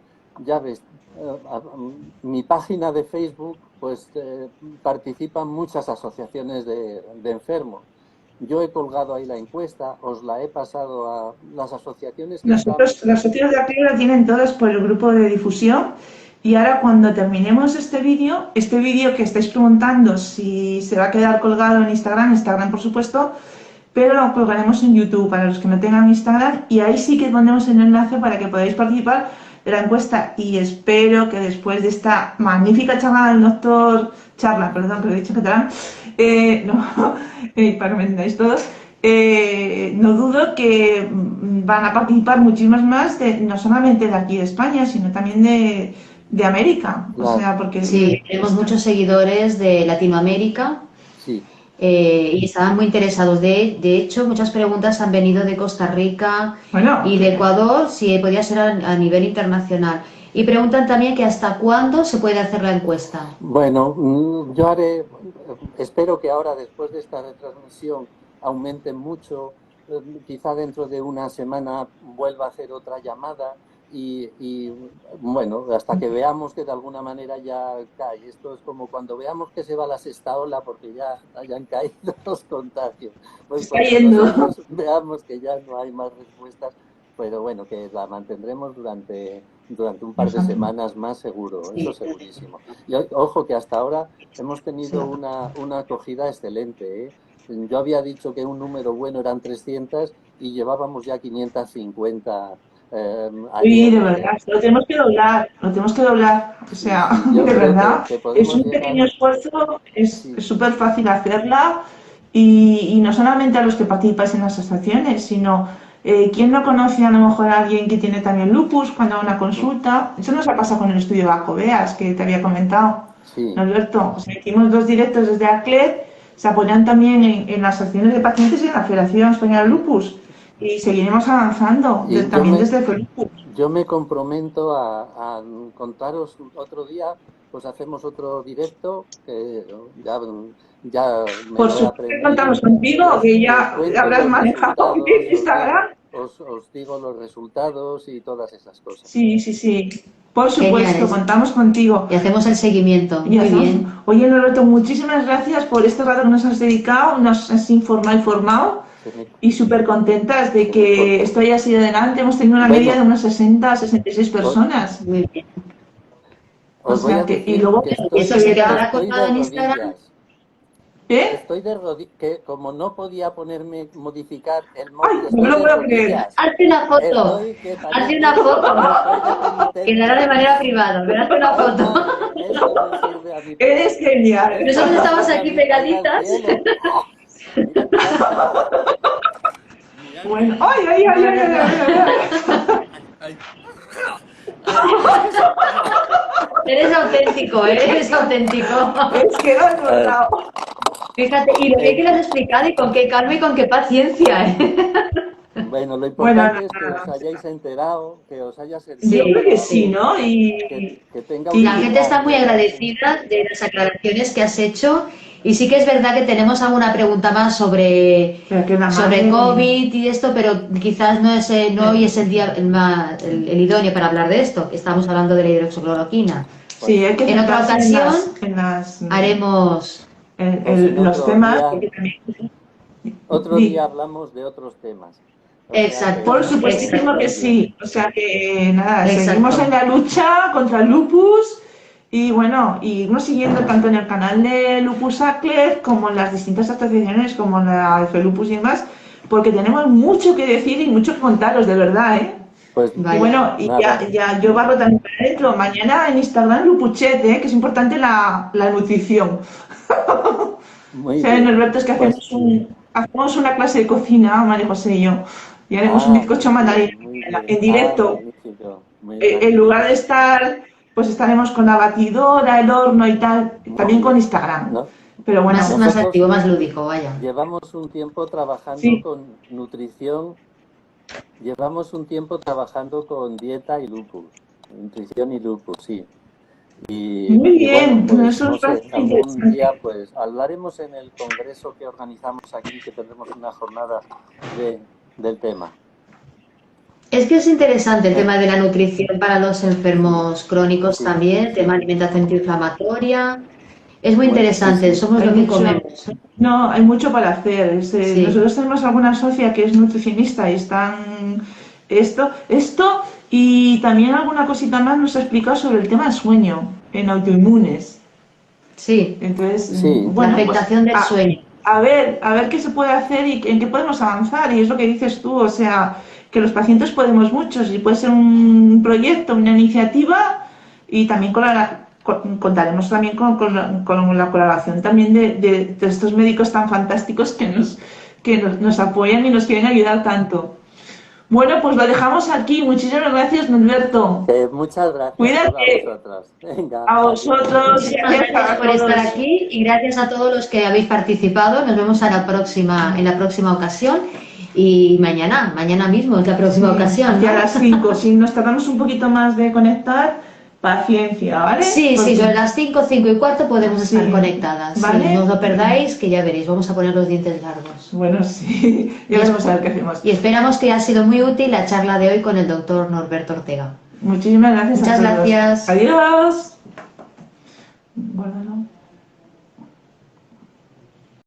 ya ves, mi página de Facebook, pues participan muchas asociaciones de enfermos. Yo he colgado ahí la encuesta, os la he pasado a las asociaciones. Nosotros, las sociedades de actividad la tienen todas por el grupo de difusión. Y ahora cuando terminemos este vídeo que estáis preguntando si se va a quedar colgado en Instagram por supuesto, pero lo colgaremos en YouTube para los que no tengan Instagram y ahí sí que pondremos el enlace para que podáis participar de la encuesta y espero que después de esta magnífica charla del doctor, perdón, que lo he dicho en catalán, para que me entendáis todos, no dudo que van a participar muchísimas más, no solamente de aquí de España, sino también de América, Claro. O sea, porque... Sí, tenemos muchos seguidores de Latinoamérica. Sí. Y estaban muy interesados. De hecho, muchas preguntas han venido de Costa Rica y de Ecuador, si podía ser a nivel internacional. Y preguntan también que hasta cuándo se puede hacer la encuesta. Bueno, yo espero que ahora, después de esta retransmisión, aumente mucho. Quizá dentro de una semana vuelva a hacer otra llamada. Y bueno, hasta que veamos que de alguna manera ya cae. Esto es como cuando veamos que se va la sexta ola porque ya hayan caído los contagios. Pues cuando nosotros veamos que ya no hay más respuestas, pero bueno, que la mantendremos durante un par de semanas más seguro, eso segurísimo. Y ojo que hasta ahora hemos tenido una acogida excelente, ¿eh? Yo había dicho que un número bueno eran 300 y llevábamos ya 550. Sí, de verdad, lo tenemos que doblar, o sea, de verdad, es un pequeño esfuerzo, es súper fácil hacerla y no solamente a los que participáis en las asociaciones, sino ¿quién no conoce a lo mejor a alguien que tiene también lupus cuando va a una consulta? Eso nos ha pasado con el estudio de Acoveas, que te había comentado, Alberto. O sea, hicimos 2 directos desde ACLED, se apoyan también en las asociaciones de pacientes y en la Federación Española de Lupus. Y seguiremos avanzando, también desde Felipus. Yo me comprometo a contaros otro día, pues hacemos otro directo, que ya me por supuesto contamos contigo, que ya habrás manejado Instagram. Os digo los resultados y todas esas cosas. Sí. Por supuesto, contamos contigo. Y hacemos el seguimiento. Muy bien. Oye, Norberto, muchísimas gracias por este rato que nos has dedicado, nos has informado y formado. Y súper contentas de que esto haya sido adelante. Hemos tenido una media de unas 60 a 66 personas. Muy bien. O sea que, y luego eso se quedará colgado en Instagram. Estoy de rodillas, que como no podía modificar el móvil. No lo puedo creer. Hazte una foto. Hazte una foto. Quedará de manera privada. Pero hazte una foto. Eres genial. Nosotros estamos aquí pegaditas. Bueno, ay. Eres auténtico, eres auténtico. Es que lo he notado. Fíjate, y lo bien que lo has explicado y con qué calma y con qué paciencia, ¿eh? Bueno, lo Bueno, importante es que os hayáis enterado, que os haya servido. yo creo que sí, ¿no? Que tenga La un gente está muy feedback. agradecida de las aclaraciones que has hecho y sí que es verdad que tenemos alguna pregunta más sobre COVID y esto, pero quizás no hoy es el día el idóneo para hablar de esto, que estamos hablando de la hidroxicloroquina. Sí, hay que En otra centrarse ocasión haremos Pues en los otro temas. día- Porque también... Otro día hablamos de otros temas. O sea Exacto. que- Por supuestísimo que sí. O sea que nada, Exacto. seguimos en la lucha contra el lupus y bueno, y irnos siguiendo tanto en el canal de Lupus Acler como en las distintas asociaciones como la de Lupus y demás, porque tenemos mucho que decir y mucho que contaros, de verdad, ¿eh? Pues Vaya. Y bueno, y nada. ya yo barro también para adentro. Mañana en Instagram Lupuchet, ¿eh? Que es importante la nutrición. Muy ¿Sabes, bien. Norberto? Es que Pues, hacemos una clase de cocina, María José y yo, y haremos un bizcocho mandarín muy en bien. directo. Magnífico. Muy En magnífico. lugar de estar, pues estaremos con la batidora, el horno y tal, también con Instagram. ¿No? Pero bueno, más Nosotros- activo, más lúdico, vaya. Llevamos un tiempo trabajando Sí. con nutrición, llevamos un tiempo trabajando con dieta y lupus, nutrición y lupus, sí. Y, Muy bien, bueno, pues, eso no es sé, bastante algún interesante. día pues hablaremos en el congreso que organizamos aquí, que tendremos una jornada del tema. Es que es interesante el tema de la nutrición para los enfermos crónicos Sí, también, el sí. tema de alimentación antiinflamatoria. Es muy Bueno, interesante, sí, sí. somos Hay lo que mucho- comemos. No, hay mucho para hacer. Sí. Nosotros tenemos alguna socia que es nutricionista y están esto y también alguna cosita más nos ha explicado sobre el tema del sueño en autoinmunes. Sí, Entonces, Sí. bueno, la afectación pues, del sueño. a ver qué se puede hacer y en qué podemos avanzar. Y es lo que dices tú, o sea, que los pacientes podemos muchos y puede ser un proyecto, una iniciativa y también contaremos también con la colaboración también de estos médicos tan fantásticos que nos apoyan y nos quieren ayudar tanto. Bueno, pues lo dejamos aquí. Muchísimas gracias, Norberto. Muchas gracias Cuídate. a vosotros. Venga, A adiós. vosotros. Muchísimas gracias por estar aquí y gracias a todos los que habéis participado. Nos vemos en la próxima ocasión y mañana mismo es la próxima ocasión, Hacia ¿no? las 5. Si nos tardamos un poquito más de conectar, paciencia, ¿vale? Sí, Porque- sobre las 5, 5 y cuarto podemos estar Sí. conectadas. ¿Vale? Sí, no os lo perdáis, que ya veréis, vamos a poner los dientes largos. Bueno, sí. Ya veremos a ver qué hacemos. Y esperamos que haya sido muy útil la charla de hoy con el doctor Norberto Ortega. Muchísimas gracias Muchas a todos. gracias. Adiós. Guárdalo.